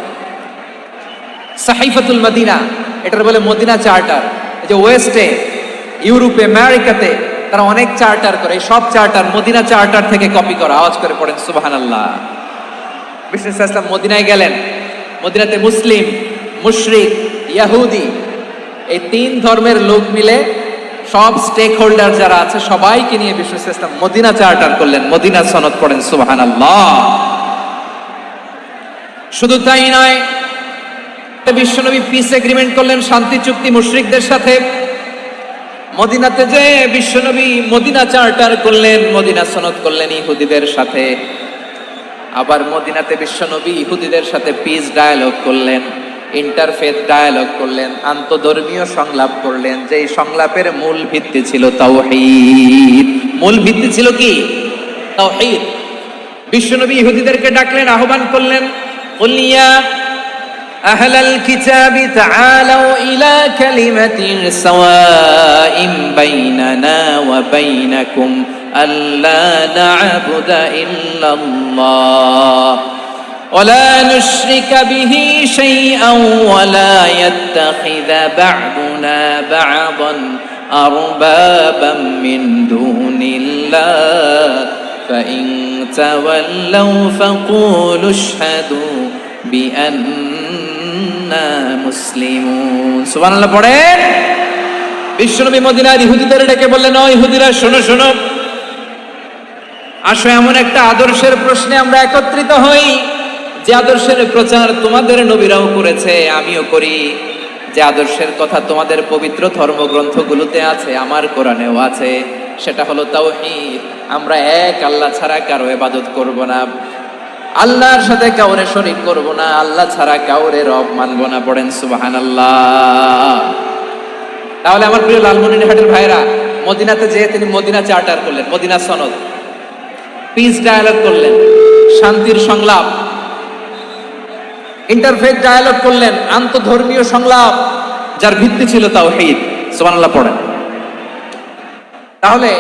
সাহিফাতুল মদিনা, এটার বলে মদিনা চার্টার। এই যে ওয়েস্টে, ইউরোপে, আমেরিকাতে তারা অনেক চার্টার করে, এই সব চার্টার মদিনা চার্টার থেকে কপি করা। আওয়াজ করে পড়েন সুবহানাল্লাহ। বিষ্ণু ইসলাম মদিনায় গেলেন, মদিনাতে মুসলিম, মুশরিক, ইহুদি, এই তিন ধর্মের লোক মিলে সব স্টেক হোল্ডার যারা আছে সবাইকে নিয়ে বিষ্ণু ইসলাম মদিনা চার্টার করলেন, মদিনা সনদ। পড়েন সুবহানাল্লাহ। শুধু তাই নয়, বিশ্বনবী পিস এগ্রিমেন্ট করলেন, শান্তি চুক্তি মুশরিকদের সাথে। মদিনাতে যে বিশ্বনবী মদিনা চার্টার করলেন, মদিনা সনদ করলেন ইহুদিদের সাথে। আবার মদিনাতে বিশ্বনবী ইহুদিদের সাথে পিস ডায়ালগ করলেন, ইন্টারফেথ ডায়ালগ করলেন, আন্তধর্মীয় সংলাপ করলেন, যেই সংলাপের মূল ভিত্তি ছিল তাওহীদ। মূল ভিত্তি ছিল কি? তাওহীদ। বিশ্বনবী ইহুদিদেরকে ডাকলেন, আহ্বান করলেন, কুল ইয়া আহলাল কিতাবি তাআলাউ ইলা কালিমাতিন সাওয়াইন বাইনানা ওয়া বাইনাকুম আল্লা না'বুদা ইল্লাল্লাহ ولا نشرك به شيئا ولا يتخذ بعضنا بعضا أربابا من دون الله فإن تولوا فقولوا اشهدوا بأننا مسلمون سبحان الله পড়েন। বিশ্বনবী মদিনার ইহুদিদের ডেকে বললেন, ও ইহুদিরা, শোনো শোনো, আসো এমন একটা আদর্শের প্রশ্নে আমরা একত্রিত হই যে আদর্শের প্রচার তোমাদের নবীরাও করেছে, আমিও করি। যে আদর্শের কথা তোমাদের পবিত্র ধর্মগ্রন্থগুলোতে আছে, আমার কোরআনেও আছে, সেটা হলো তাওহীদ। আমরা এক আল্লাহ ছাড়া কারো ইবাদত করব না, আল্লাহর সাথে কাউরে শরীক করব না, আল্লাহ ছাড়া কাউরে রব মানব না। পড়েন সুবহানাল্লাহ। তাহলে আমার প্রিয় লালমনিরহাটের ভাইরা, মদিনাতে যেয়ে তিনি মদিনা চার্টার করলেন, মদিনা সনদ, পিস ডায়ালগ করলেন, শান্তির সংলাপ, ইন্টারফেথ ডায়ালগ করলেন, আন্তধর্মীয় সংলাপ, যার ভিত্তি ছিল তাওহীদ। সুবহানাল্লাহ পড়েন। তাহলে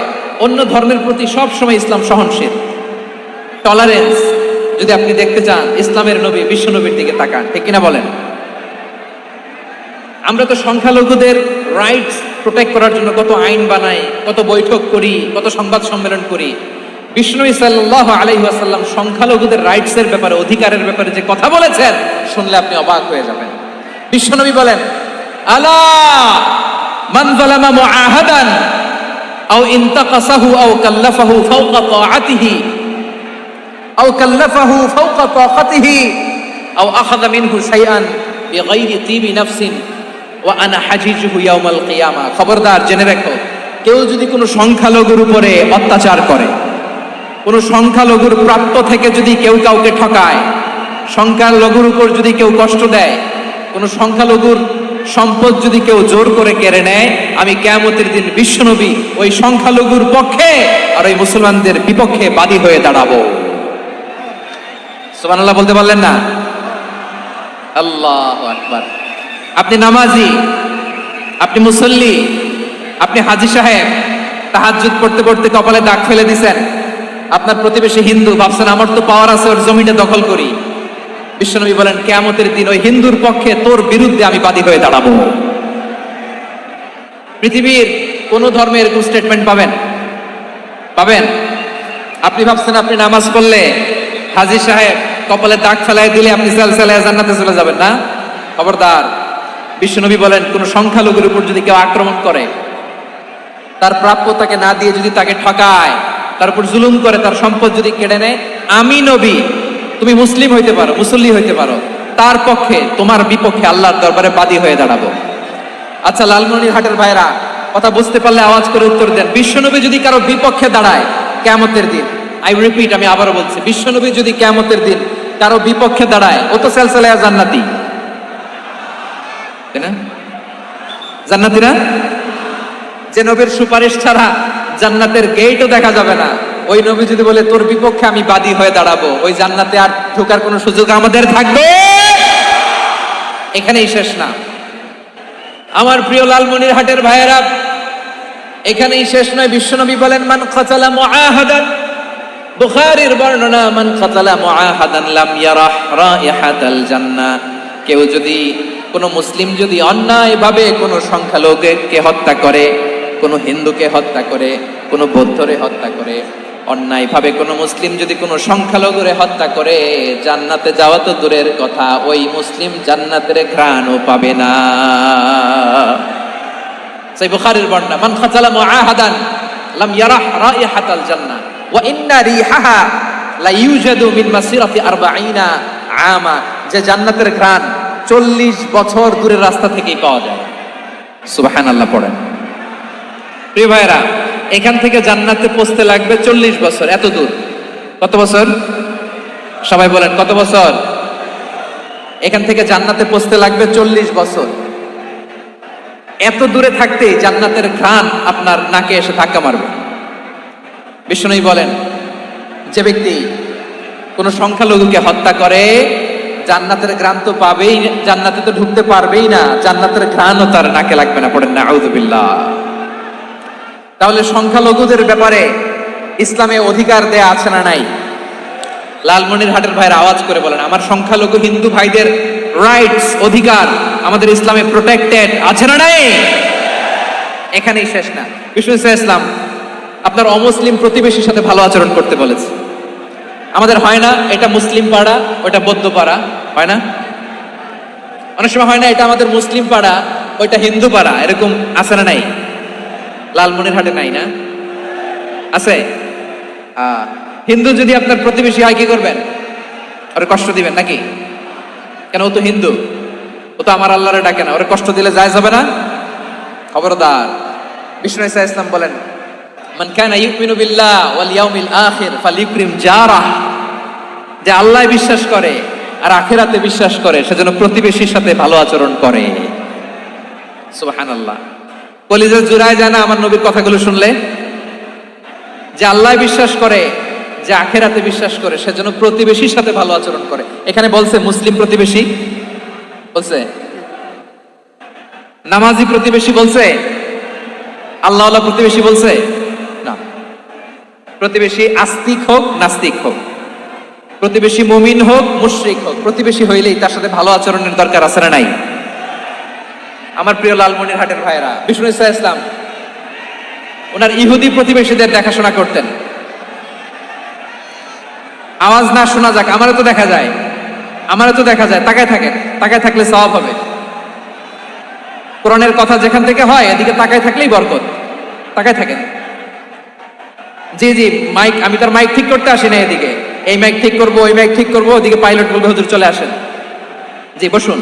অন্য ধর্মের প্রতি সব সময় ইসলাম সহনশীল, টলারেন্স। যদি আপনি দেখতে চান ইসলামের নবী বিশ্ব নবীর দিকে তাকান, ঠিক কিনা বলেন? আমরা তো সংখ্যালঘুদের রাইটস প্রোটেক্ট করার জন্য কত আইন বানাই, কত বৈঠক করি, কত সংবাদ সম্মেলন করি। বিষ্ণু সাল্লাল্লাহু আলাইহি ওয়াসাল্লাম সংখ্যালঘুদের রাইটসের ব্যাপারে, অধিকারের ব্যাপারে যে কথা বলেছেন, শুনলে আপনি অবাক হয়ে যাবেন। বিশ্বনবী বলেন, আলা মান যালামা মুআহাদান আও ইনতাকাসাহু আও কাল্লাফাহু ফাওকা তাআতিহি আও কাল্লাফাহু ফাওকা তাকাতিহি আও আখাযা মিনহু শাইআন বিগাইরি তিবি নাফসিন ওয়া আনা হাজিজুহু ইয়াউমাল কিয়ামা। খবরদার, জেনে রাখো, কেউ যদি কোনো সংখ্যালঘুর উপরে অত্যাচার করে, কোন সংখ্যালঘুর প্রাপ্য থেকে যদি কেউ কাউকে ঠকায়, সংখ্যালঘুর উপর যদি কেউ কষ্ট দেয়, কোন সংখ্যালঘুর সম্পদ যদি কেউ জোর করে কেড়ে নেয়, আমি কিয়ামতের দিন বিশ্বনবী ওই সংখ্যালঘুর পক্ষে আর ওই মুসলমানদের বিপক্ষে বাদী হয়ে দাঁড়াবো। সুবহানাল্লাহ বলতে পারলেন না? আল্লাহু আকবার। আপনি নামাজি, আপনি মুসল্লি, আপনি হাজী সাহেব, তাহাজ্জুদ পড়তে পড়তে কপালে দাগ ফেলে দিছেন, আপনার প্রতিবেশী হিন্দু, ভাবছেন আমার তো পাওয়ার আছে, ওর জমিটা দখল করি। বিশ্বনবী বলেন কিয়ামতের দিন ওই হিন্দুর পক্ষে তোর বিরুদ্ধে আমি বাদী হয়ে দাঁড়াবো। পৃথিবীর কোন ধর্মে এরকম স্টেটমেন্ট পাবেন? পাবেন? আপনি ভাবছেন আপনি নামাজ পড়লে হাজী সাহেব কপালে দাগ ফেলাই দিলে আপনি সালসালায়ে জান্নাতে চলে যাবেন না? খবরদার। বিশ্বনবী বলেন কোন সংখ্যালঘুর উপর যদি কেউ আক্রমণ করে, তার প্রাপ্য তাকে না দিয়ে যদি তাকে ঠকায়, তার উপর জুলুম করে, তার সম্পদ যদি কেড়ে নেয়, আমি নবী, তুমি মুসলিম হইতে পারো, মুসল্লি হইতে পারো, তার পক্ষে তোমার বিপক্ষে আল্লাহর দরবারে বাদী হয়ে দাঁড়াবো। আচ্ছা লালমনিরহাটের ভাইরা, কথা বুঝতে পারলে আওয়াজ করে উত্তর দেন। বিশ্বনবী যদি কারো বিপক্ষে দাঁড়ায় কিয়ামতের দিন, আই রিপিট, আমি আবারও বলছি, বিশ্বনবী যদি কিয়ামতের দিন কারো বিপক্ষে দাঁড়ায়, ও তো সালসালায়ে জান্নাতি, তাই না? জান্নাতি না? যে নবীর সুপারিশ ছাড়া জান্নাতের গেটও দেখা যাবে না, ওই নবী যদি বলে তোর বিপক্ষে আমি বাদী হয়ে দাঁড়াবো, ওই জান্নাতে আর ঢোকার কোনো সুযোগ আমাদের থাকবে? এখানেই শেষ না আমার প্রিয় লালমনিরহাটের ভাইয়েরা, এখানেই শেষ নয়। বিশ্বনবী বলেন মান কাতালা মুআহাদান, বুখারীর বর্ণনা, মান কাতালা মুআহাদান লাম ইয়ারাহ রাইহাতাল জান্নাহ। কেউ যদি, কোন মুসলিম যদি অন্যায়ভাবে কোনো সংখ্যালঘুকে হত্যা করে, কোনো হিন্দুকে হত্যা করে, কোনো বৌদ্ধরে হত্যা করে, অন্যায়ভাবে কোনো মুসলিম যদি কোনো সংখ্যালঘুরে হত্যা করে, জান্নাতে যাওয়া তো দূরের কথা, ওই মুসলিম জান্নাতের ঘ্রাণও পাবে না। সেই বুখারীর বর্ণনা, মান কাতালা মুআহাদান লাম ইয়ারাহ রাইহাতাল জান্নাহ ওয়া ইন্না রিহাহা লা ইউজাদু মিন মাসিরাতি 40 আমা। যে জান্নাতের ঘ্রাণ 40 বছর দূরের রাস্তা থেকেই পাওয়া যায়। সুবহানাল্লাহ পড়েন। প্রিয় ভাইরা, এখান থেকে জান্নাতে পৌঁছতে লাগবে 40 বছর। এত দূর, কত বছর? সবাই বলেন কত বছর? এখান থেকে জান্নাতে পৌঁছতে লাগবে 40 বছর। এত দূরে থাকতেই জান্নাতের ঘ্রাণ আপনার নাকে এসে ধাক্কা মারবে। বিষ্ণুই বলেন যে ব্যক্তি কোন সংখ্যালঘুকে হত্যা করে, জান্নাতের ঘ্রাণ তো পাবেই, জান্নাতে তো ঢুকতে পারবেই না, জান্নাতের ঘ্রাণও তার নাকে লাগবে না। পড়েন না আউযুবিল্লাহ। তাহলে সংখ্যালঘুদের ব্যাপারে ইসলামে অধিকার দেয়া আছে না নাই? লালমনিরহাটের ভাইরা আওয়াজ করে বলেন আমার সংখ্যালঘু হিন্দু ভাইদের রাইটস, অধিকার আমাদের ইসলামে প্রোটেক্টেড আছে না নাই? এখানেই শেষ না। বিষ্ণু ইসলাম আপনার অমুসলিম প্রতিবেশীর সাথে ভালো আচরণ করতে বলেছে। আমাদের হয় না এটা মুসলিম পাড়া, ওটা বৌদ্ধ পাড়া, হয় না? অনেক সময় হয় না এটা আমাদের মুসলিম পাড়া, ওইটা হিন্দু পাড়া, এরকম আছে না নাই? লালমনিরহাটে নাই না? আছে? হিন্দু যদি আপনার প্রতিবেশী হয় কি করবেন? ওরে কষ্ট দিবেন নাকি? কেন? ও তো হিন্দু, ও তো আমার আল্লাহরে ডাকে না, ওরে কষ্ট দিলে যায় যাবে না? খবরদার। বিষ্ণু ইসলাম বলেন মান কানা ইউমিনু বিল্লাহ ওয়াল ইয়াউমিল আখির ফালিউকরিম জারাহ। যে আল্লাহ বিশ্বাস করে আর আখিরাতে বিশ্বাস করে, সেজন্য প্রতিবেশীর সাথে ভালো আচরণ করে। সুবহানাল্লাহ। কলিজা জুড়ায় যায় না আমার নবীর কথাগুলো শুনলে? যে আল্লাহ বিশ্বাস করে, যে আখিরাতে বিশ্বাস করে, সেজন্য প্রতিবেশীর সাথে ভালো আচরণ করে। এখানে বলছে মুসলিম প্রতিবেশী বলছে, নামাজি প্রতিবেশী বলছে, আল্লাহওয়ালা প্রতিবেশী বলছে না। প্রতিবেশী আস্তিক হোক নাস্তিক হোক, প্রতিবেশী মুমিন হোক মুশরিক হোক, প্রতিবেশী হইলেই তার সাথে ভালো আচরণের দরকার আছে না নাই? আমার প্রিয় লালমনিরহাটের ভাইরা, বিষ্ণু ইসলাম ওনার ইহুদি প্রতিবেশীদের দেখাশোনা করতেন। আওয়াজ না শোনা যাক, আমারও তো দেখা যায়, আমারও তো দেখা যায়। তাকায় থাকেন, তাকায় থাকলে সওয়াব হবে। কোরআনের কথা যেখান থেকে হয় এদিকে তাকায় থাকলেই বরকত। তাকায় থাকেন। জি জি, মাইক, আমি তার মাইক ঠিক করতে আসি না এদিকে, এই মাইক ঠিক করবো, ওই মাইক ঠিক করবো, ওদিকে পাইলট বলবে হুজুর চলে আসেন। জি বসুন,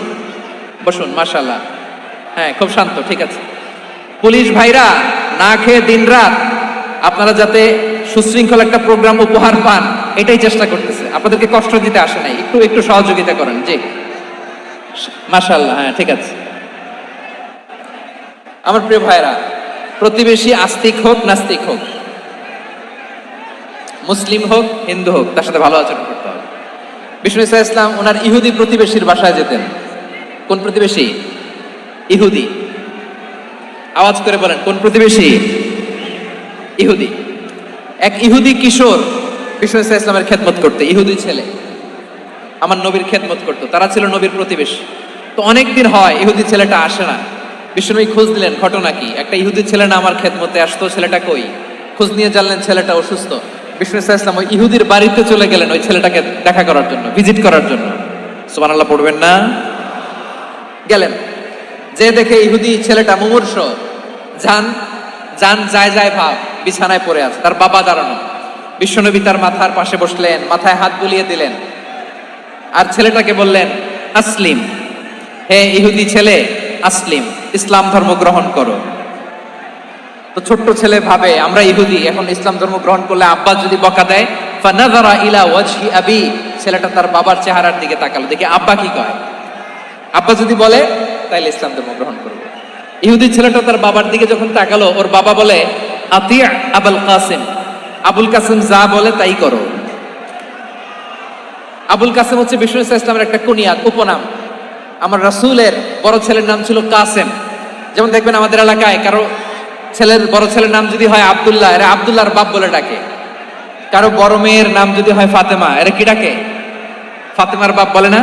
বসুন, মাশাআল্লাহ। হ্যাঁ, খুব শান্ত, ঠিক আছে। পুলিশ ভাইরা না খেয়ে দিনরাত আপনারা যাতে সুশৃঙ্খল একটা প্রোগ্রাম উপহার পান, এটাই চেষ্টা করতেছে। আপনাদেরকে কষ্ট দিতে আসে নাই, একটু একটু সহযোগিতা করেন। জি মাশাআল্লাহ। হ্যাঁ ঠিক আছে। আমার প্রিয় ভাইরা, প্রতিবেশী আস্তিক হোক নাস্তিক হোক, মুসলিম হোক হিন্দু হোক, তার সাথে ভালো আচরণ করতে হবে। বিষ্ণু ইসা ইসলাম ওনার ইহুদি প্রতিবেশীর বাসায় যেতেন। কোন প্রতিবেশী? ইহুদি। আওয়াজ করে বলেন, কোন প্রতিবেশী? ইহুদি। এক ইহুদি কিশোর বিষ্ণু ইসা ইসলামের খেদমত করতে, ইহুদি ছেলে আমার নবীর খেদমত করতো, তারা ছিল নবীর প্রতিবেশী। তো অনেকদিন হয় ইহুদি ছেলেটা আসে না। বিষ্ণুনবী খোঁজ দিলেন, ঘটনা কি? একটা ইহুদি ছেলে না আমার খেদমতে আসতো, ছেলেটা কই? খোঁজ নিয়ে জানলেন ছেলেটা অসুস্থ। বিষ্ণু ইসা ইসলাম ওই ইহুদির বাড়িতে চলে গেলেন ওই ছেলেটাকে দেখা করার জন্য, ভিজিট করার জন্য। সুবহানাল্লাহ পড়বেন না? গেলেন, যে দেখে ইহুদি ছেলেটা মুমূর্ষ, জান জান যায় যায় ভাব, বিছানায় পড়ে আছে, তার বাবা দাঁড়ানো। বিশ্বনবী তার মাথার পাশে বসলেন, মাথায় হাত বুলিয়ে দিলেন, আর ছেলেটাকে বললেন, আসলিম, হে ইহুদি ছেলে, আসলিম, ইসলাম ধর্ম গ্রহণ করো। তো ছোট্ট ছেলে ভাবে আমরা ইহুদি, এখন ইসলাম ধর্ম গ্রহণ করলে আব্বা যদি বকা দেয়, ফানাযারা ইলা ওয়াজহি আবি, ছেলেটা তার বাবার চেহারার দিকে তাকালো, দেখি আব্বা কি কয়। আব্বা যদি বলে তাইলে ইসলাম ধর্ম গ্রহণ করবে। ইহুদি ছেলেটা তার বাবার দিকে যখন তাকালো, ওর বাবা বলে, আতিয়া আবুল কাসিম, আবুল কাসিম যা বলে তাই করো। আবুল কাসিম হচ্ছে বিষ্ণু ইসলামের একটা কুনিয়াত, উপনাম। আমার রাসূলের বড় ছেলের নাম ছিল কাসেম। যেমন দেখবেন আমাদের এলাকায় কারো ছেলের বড় ছেলের নাম যদি হয় আব্দুল্লাহ, এরা আব্দুল্লাহর বাপ বলে ডাকে। কারো বড় মেয়ের নাম যদি হয় ফাতেমা, এরা কি ডাকে? ফাতেমার বাপ বলে না?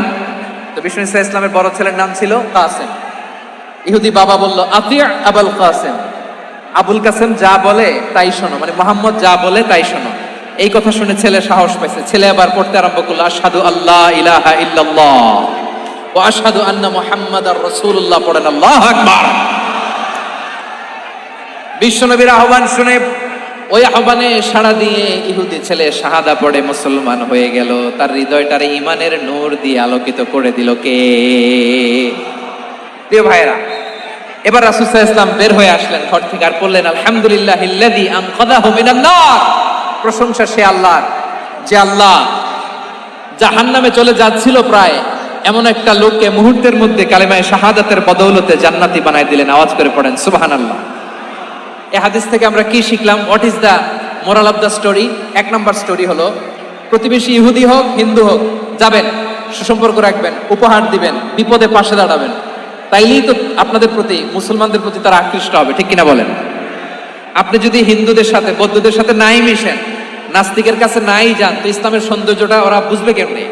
তো বিষ্ণু ইসলামের বড় ছেলের নাম ছিল কাসেম। ইহুদি বাবা বলল, আতিয়া আবুল কাসেম, আবুল কাসেম যা বলে তাই শোনো, মানে মোহাম্মদ যা বলে তাই শোনো। এই কথা শুনে ছেলে সাহস পাইছে, ছেলে আবার পড়তে আরম্ভ করলো, আশহাদু আল্লাহ ইলাহা ইল্লাল্লাহ ওয়া আশহাদু আন্না মুহাম্মাদার রাসূলুল্লাহ, পড়েন আল্লাহু আকবার। বিশ্বনবীর আহ্বান শুনে ওই আহ্বানে সাড়া দিয়ে ইহুদি ছেলে শাহাদা পড়ে মুসলমান হয়ে গেল। তার হৃদয়টারে ঈমানের নূর দিয়ে আলোকিত করে দিল কে? প্রিয় ভাইরা, এবার রাসূল সাল্লাল্লাহু আলাইহি ওয়াসাল্লাম বের হয়ে আসলেন ঘর থেকে, আর বললেন, আলহামদুলিল্লাহিল্লাযী আনকাযাহু মিনান নার, প্রশংসা সে আল্লাহর, যে আল্লাহ জাহান্নামে চলে যাচ্ছিল প্রায় এমন একটা লোককে মুহূর্তের মধ্যে কালেমায়ে শাহাদাতের বদৌলতে জান্নাতি বানায় দিলেন। আওয়াজ করে পড়েন সুবহানাল্লাহ। এই হাদিস থেকে আমরা কি শিখলাম? What is the moral of the story? এক নম্বর স্টোরি হলো, প্রতিবেশী ইহুদি হোক হিন্দু হোক, যাবেন, সুসম্পর্ক রাখবেন, উপহার দিবেন, বিপদে পাশে দাঁড়াবেন, তাইলেই তো আপনাদের প্রতি, মুসলমানদের প্রতি তারা আকৃষ্ট হবে, ঠিক কিনা বলেন? আপনি যদি হিন্দুদের সাথে বৌদ্ধদের সাথে নাই মিশেন, নাস্তিকের কাছে নাই যান, তো ইসলামের সৌন্দর্যটা ওরা বুঝবে কেমনে?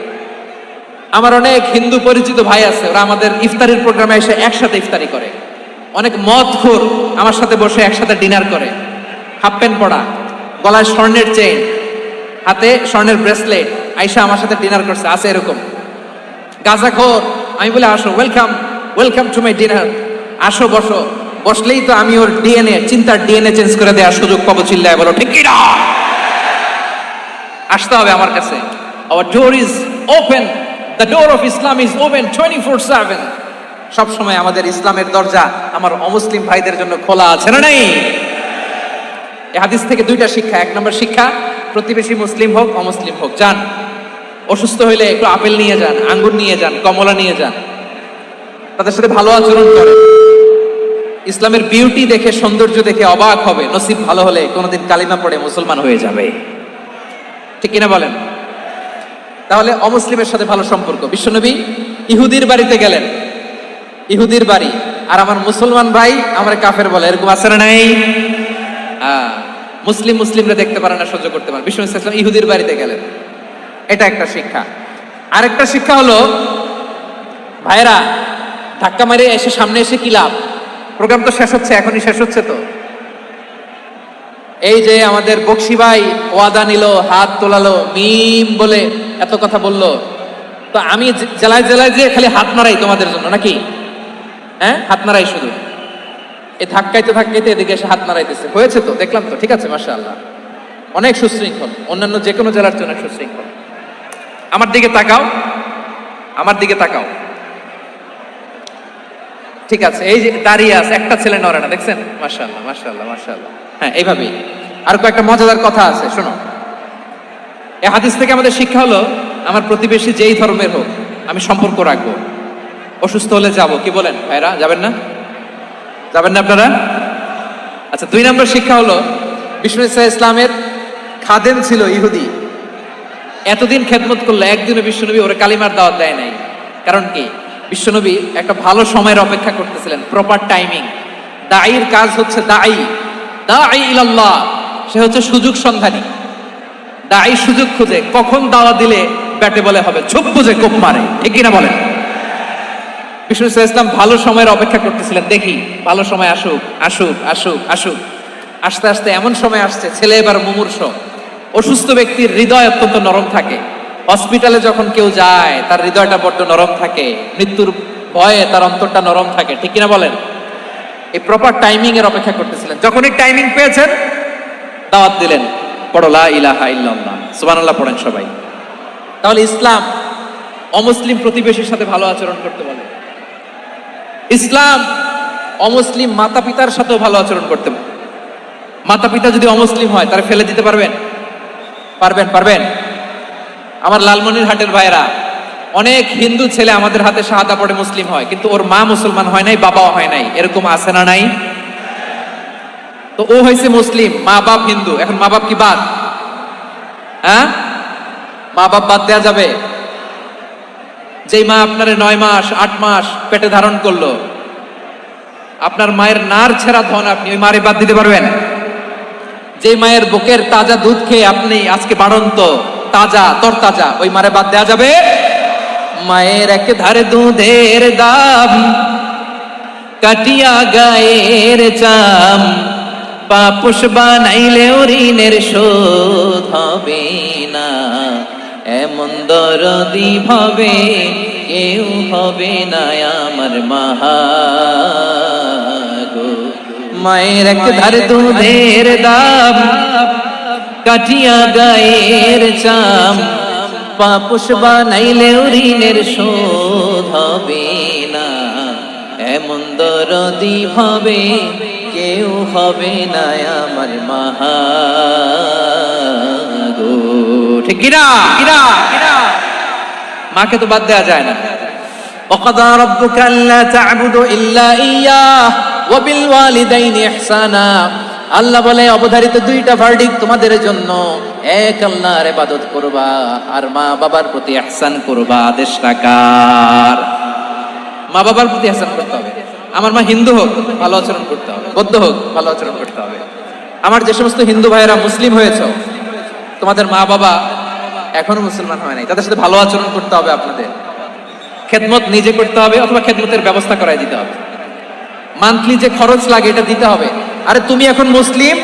আমার অনেক হিন্দু পরিচিত ভাই আছে, ওরা আমাদের ইফতারির প্রোগ্রামে এসে একসাথে ইফতারি করে। অনেক মদখোর আমার সাথে বসে একসাথে ডিনার করে, হাফ প্যান্ট পরা, গলায় স্বর্ণের চেইন, হাতে স্বর্ণের ব্রেসলেট, আইসা আমার সাথে ডিনার করছে, আছে এরকম। গাঁজাখোর, আমি বলে আসো, welcome welcome to my dinner, আসো বসো, বসলেই তো আমি ওর ডিএনএ, চিন্তার ডিএনএ চেঞ্জ করে দেওয়ার সুযোগ পাবো, চিল্লায় বলো ঠিক কিনা? আসতে হবে আমার কাছে। Hour door is open, the door of Islam is open 24/7। সব সময় আমাদের ইসলামের দরজা আমার অমুসলিম ভাইদের জন্য খোলা আছে না নাই? এই হাদিস থেকে দুইটা শিক্ষা। এক নম্বর শিক্ষা, প্রতিবেশী মুসলিম হোক অমুসলিম হোক, যান, অসুস্থ হইলে একটু আপেল নিয়ে যান, আঙ্গুর নিয়ে যান, কমলা নিয়ে যান, তাদের সাথে ভালো আচরণ করেন। ইসলামের বিউটি দেখে, সৌন্দর্য দেখে অবাক হবে, নসিব ভালো হলে কোনোদিন কালিমা পড়ে মুসলমান হয়ে যাবে, ঠিক কিনা বলেন? তাহলে অমুসলিমের সাথে ভালো সম্পর্ক। বিশ্বনবী ইহুদির বাড়িতে গেলেন, ইহুদির বাড়ি, আর আমার মুসলমান ভাই আমার কাফের বলে, এরকম আছে না নাই? মুসলিম মুসলিমরা দেখতে পারে না, সহ্য করতে পারে। বিশ্বনবী সাল্লাল্লাহু আলাইহি ওয়াসাল্লাম ইহুদির বাড়িতে গেলেন, এটা একটা শিক্ষা। আরেকটা শিক্ষা হলো, ভাইরা ধাক্কা মারে এসে সামনে এসে কি লাভ? প্রোগ্রাম তো শেষ হচ্ছে, এখনই শেষ হচ্ছে। তো এই যে আমাদের বকশি ভাই ওয়াদা নিল, হাত তোলালো, মিম বলে এত কথা বললো, তো আমি জেলায় জেলায় যে খালি হাত নাড়াই তোমাদের জন্য নাকি? হ্যাঁ, হাত নাড়াই শুধু, এই ধাক্কাইতে ধাক্কাইতে এদিকে এসে হাত নাড়াইতেছে, হয়েছে তো, দেখলাম তো, ঠিক আছে, মাশাআল্লাহ, অনেক সুশৃঙ্খল, অন্যান্য যে কোনো জেলার জন্য সুশৃঙ্খল। আমার দিকে তাকাও, আমার দিকে তাকাও, ঠিক আছে, এই যে দাঁড়িয়ে আছে, একটা ছেলে নড়ে না, দেখছেন? মাশাআল্লাহ মাশাআল্লাহ মাশাআল্লাহ। হ্যাঁ, এইভাবেই। আর কয়েকটা মজাদার কথা আছে, শোনো। এই হাদিস থেকে আমাদের শিক্ষা হলো, আমার প্রতিবেশী যেই ধর্মের হোক আমি সম্পর্ক রাখবো, অসুস্থ হলে যাব, কি বলেন ভাইরা, যাবেন না? যাবেন না আপনারা? আচ্ছা, 2 নম্বর শিক্ষা হলো বিষ্ণু ইসলামের খাদেম ছিল ইহুদি, এতদিন খেদমত করলো, একদিনে বিশ্বনবী ওরে কালিমার দাওয়াত দেয় নাই। কারণ কি? বিশ্বনবী একটা ভালো সময়ের অপেক্ষা করতেছিলেন, প্রপার টাইমিং। দাঈর কাজ হচ্ছে দাঈ ইলাল্লাহ, সে হচ্ছে সুযোগ সন্ধানী। দাঈ সুযোগ খুঁজে, কখন দাওয়াত দিলে ব্যাটে বলে হবে, ঝোপ বুঝে কোপ মারে, ঠিক কিনা বলেন? বিষ্ণু ইসলাম ভালো সময়ের অপেক্ষা করতেছিলেন, দেখি ভালো সময় আসুক আসুক আসুক আসুক। আস্তে আস্তে এমন সময় আসছে, ছেলে এবার মুমূর্ষ। অসুস্থ ব্যক্তির হৃদয় অত্যন্ত নরম থাকে। হসপিটালে যখন কেউ যায় তার হৃদয়টা বড্ড নরম থাকে, মৃত্যুর ভয়ে তার অন্তরটা নরম থাকে, ঠিক কিনা বলেন? এই প্রপার টাইমিং এর অপেক্ষা করতেছিলেন। যখনই টাইমিং পেয়েছেন দাওয়াত দিলেন, পড়ো লা ইলাহা ইল্লাল্লাহ, সুবহানাল্লাহ পড়েন সবাই। তাহলে ইসলাম অমুসলিম প্রতিবেশীর সাথে ভালো আচরণ করতে বলে। ইসলাম অমুসলিম মাতা পিতার সাথেও ভালো আচরণ করতে বলে। মাতা পিতা যদি অমুসলিম হয় তারা ফেলে দিতে পারবেন? পারবেন? আমার লালমনিরহাটের ভাইরা, অনেক হিন্দু ছেলে আমাদের হাতে শাহাদা পড়ে মুসলিম হয়, কিন্তু ওর মা মুসলমান হয় নাই, বাবাও হয় নাই। এরকম আছে না নাই? তো ও হয়েছে মুসলিম, মা বাপ হিন্দু, এখন মা বাপ কি বাদ? হ্যাঁ, মা বাপ বাদ দেয়া যাবে? যেই মা আপনারে 9 মাস 8 মাস পেটে ধারণ করলো, আপনার মায়ের নার ছেঁড়া ধন, আপনি ওই মারে বাদ দিতে পারবেন? যে মায়ের বুকের তাজা দুধ খেয়ে আপনি আজকে বাড়ন্ত তাজা তরতাজা, ওই মারে বাদ দেয়া যাবে? মায়ের এক ধারে দুধের দাম, কাটিয়া গায়ের চাম, পাপুষ বানাইলেও ঋণের শোধ হবে না। এমন দরদি ভাবে কেউ হবে না আমার মাগো। মায়ের এক ধারে দুধের দাম, কাটিয়া গায়ের চাম, পাপুষ বানাইলেও ঋণের শোধ হবে না। এমন দরদি ভাবে কেউ হবে না আমার মাগো, ঠিক কিনা? মাকে তো বাদ দেওয়া যায় না। وَقَضَى رَبُّكَ أَلَّا تَعْبُدُوا إِلَّا إِيَّاهُ وَبِالْوَالِدَيْنِ إِحْسَانًا। আল্লাহ বলে অবধারিত 2টা ভার্ডিক্ট তোমাদের জন্য, এক আল্লাহর ইবাদত করবা আর মা বাবার প্রতি ইহসান করবা। আদেশটা কার? মা বাবার প্রতি ইহসান করতে হবে। আমার মা হিন্দু হোক ভালো আচরণ করতে হবে, বৌদ্ধ হোক ভালো আচরণ করতে হবে। আমার যে সমস্ত হিন্দু ভাইয়েরা মুসলিম হয়েছে, তোমাদের মা বাবা এখনো মুসলমান হয় নাই, তাদের সাথে ভালো আচরণ করতে হবে। আপনাদের খেদমত নিজে করতে হবে অথবা খেদমতের ব্যবস্থা করাই দিতে হবে। মান্থলি যে খরচ লাগে এটা দিতে হবে। আরে তুমি এখন মুসলিম,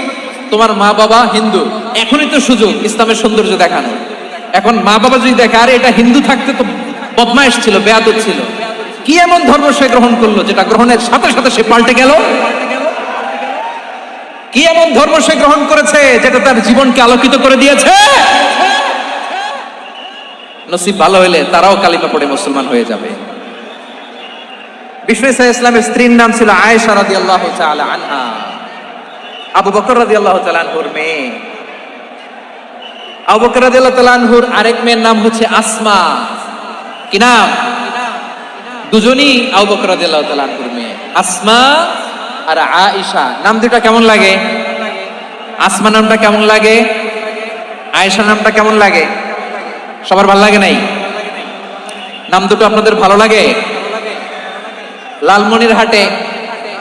তোমার মা বাবা হিন্দু, এখনই তো সুযোগ ইসলামের সৌন্দর্য দেখানো। এখন মা বাবা যদি দেখে আরে এটা হিন্দু থাকতে তো বদমাইশ ছিল, বেয়াদব ছিল, কি এমন ধর্ম সে গ্রহণ করলো যেটা গ্রহণের সাথে সাথে সে পাল্টে গেল? কি এমন ধর্ম সে গ্রহণ করেছে যেটা তার জীবনকে আলোকিত করে দিয়েছে? নসিব ভালো হইলে তারাও কালিমা পড়ে মুসলমান হয়ে যাবে। বিষ্ণু ইসলামের স্ত্রীর নাম ছিল আয়েশা রাদিয়াল্লাহু তাআলা আনহা, আবু বকর রাদিয়াল্লাহু তাআলা আনহুর মেয়ে। আবু বকর রাদিয়াল্লাহু তাআলা আনহুর আরেক মেয়ের নাম হচ্ছে আসমা। কি নাম? দুজনই আবু বকর রাদিয়াল্লাহু তাআলা আনহুর মেয়ে, আসমা আর আয়েশা। নাম দুটা কেমন লাগে? আসমা নামটা কেমন লাগে? আয়েশা নামটা কেমন লাগে? সবার ভালো লাগে নাই? নাম দুটো আপনাদের ভালো লাগে? লালমনিরহাটে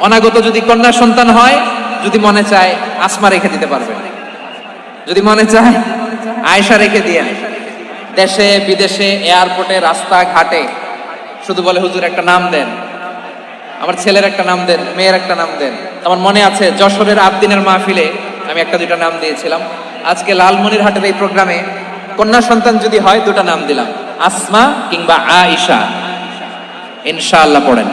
অনাগত যদি কন্যা সন্তান হয়, যদি মনে চায় আসমা রেখে দিতে পারবেন, যদি মনে চায় আয়েশা রেখে দিয়ে। দেশে বিদেশে এয়ারপোর্টে রাস্তা ঘাটে শুধু বলে হুজুর একটা নাম দেন, আমার ছেলের একটা নাম দেন, মেয়ের একটা নাম দেন। আমার মনে আছে যশোরের আবদিনের মাহফিলে আমি 1-2টা নাম দিয়েছিলাম। আজকে লালমনিরহাটের এই প্রোগ্রামে কন্যা সন্তান যদি হয় 2টা নাম দিলাম, আসমা কিংবা আয়েশা। ইনশাআল্লাহ পড়েন।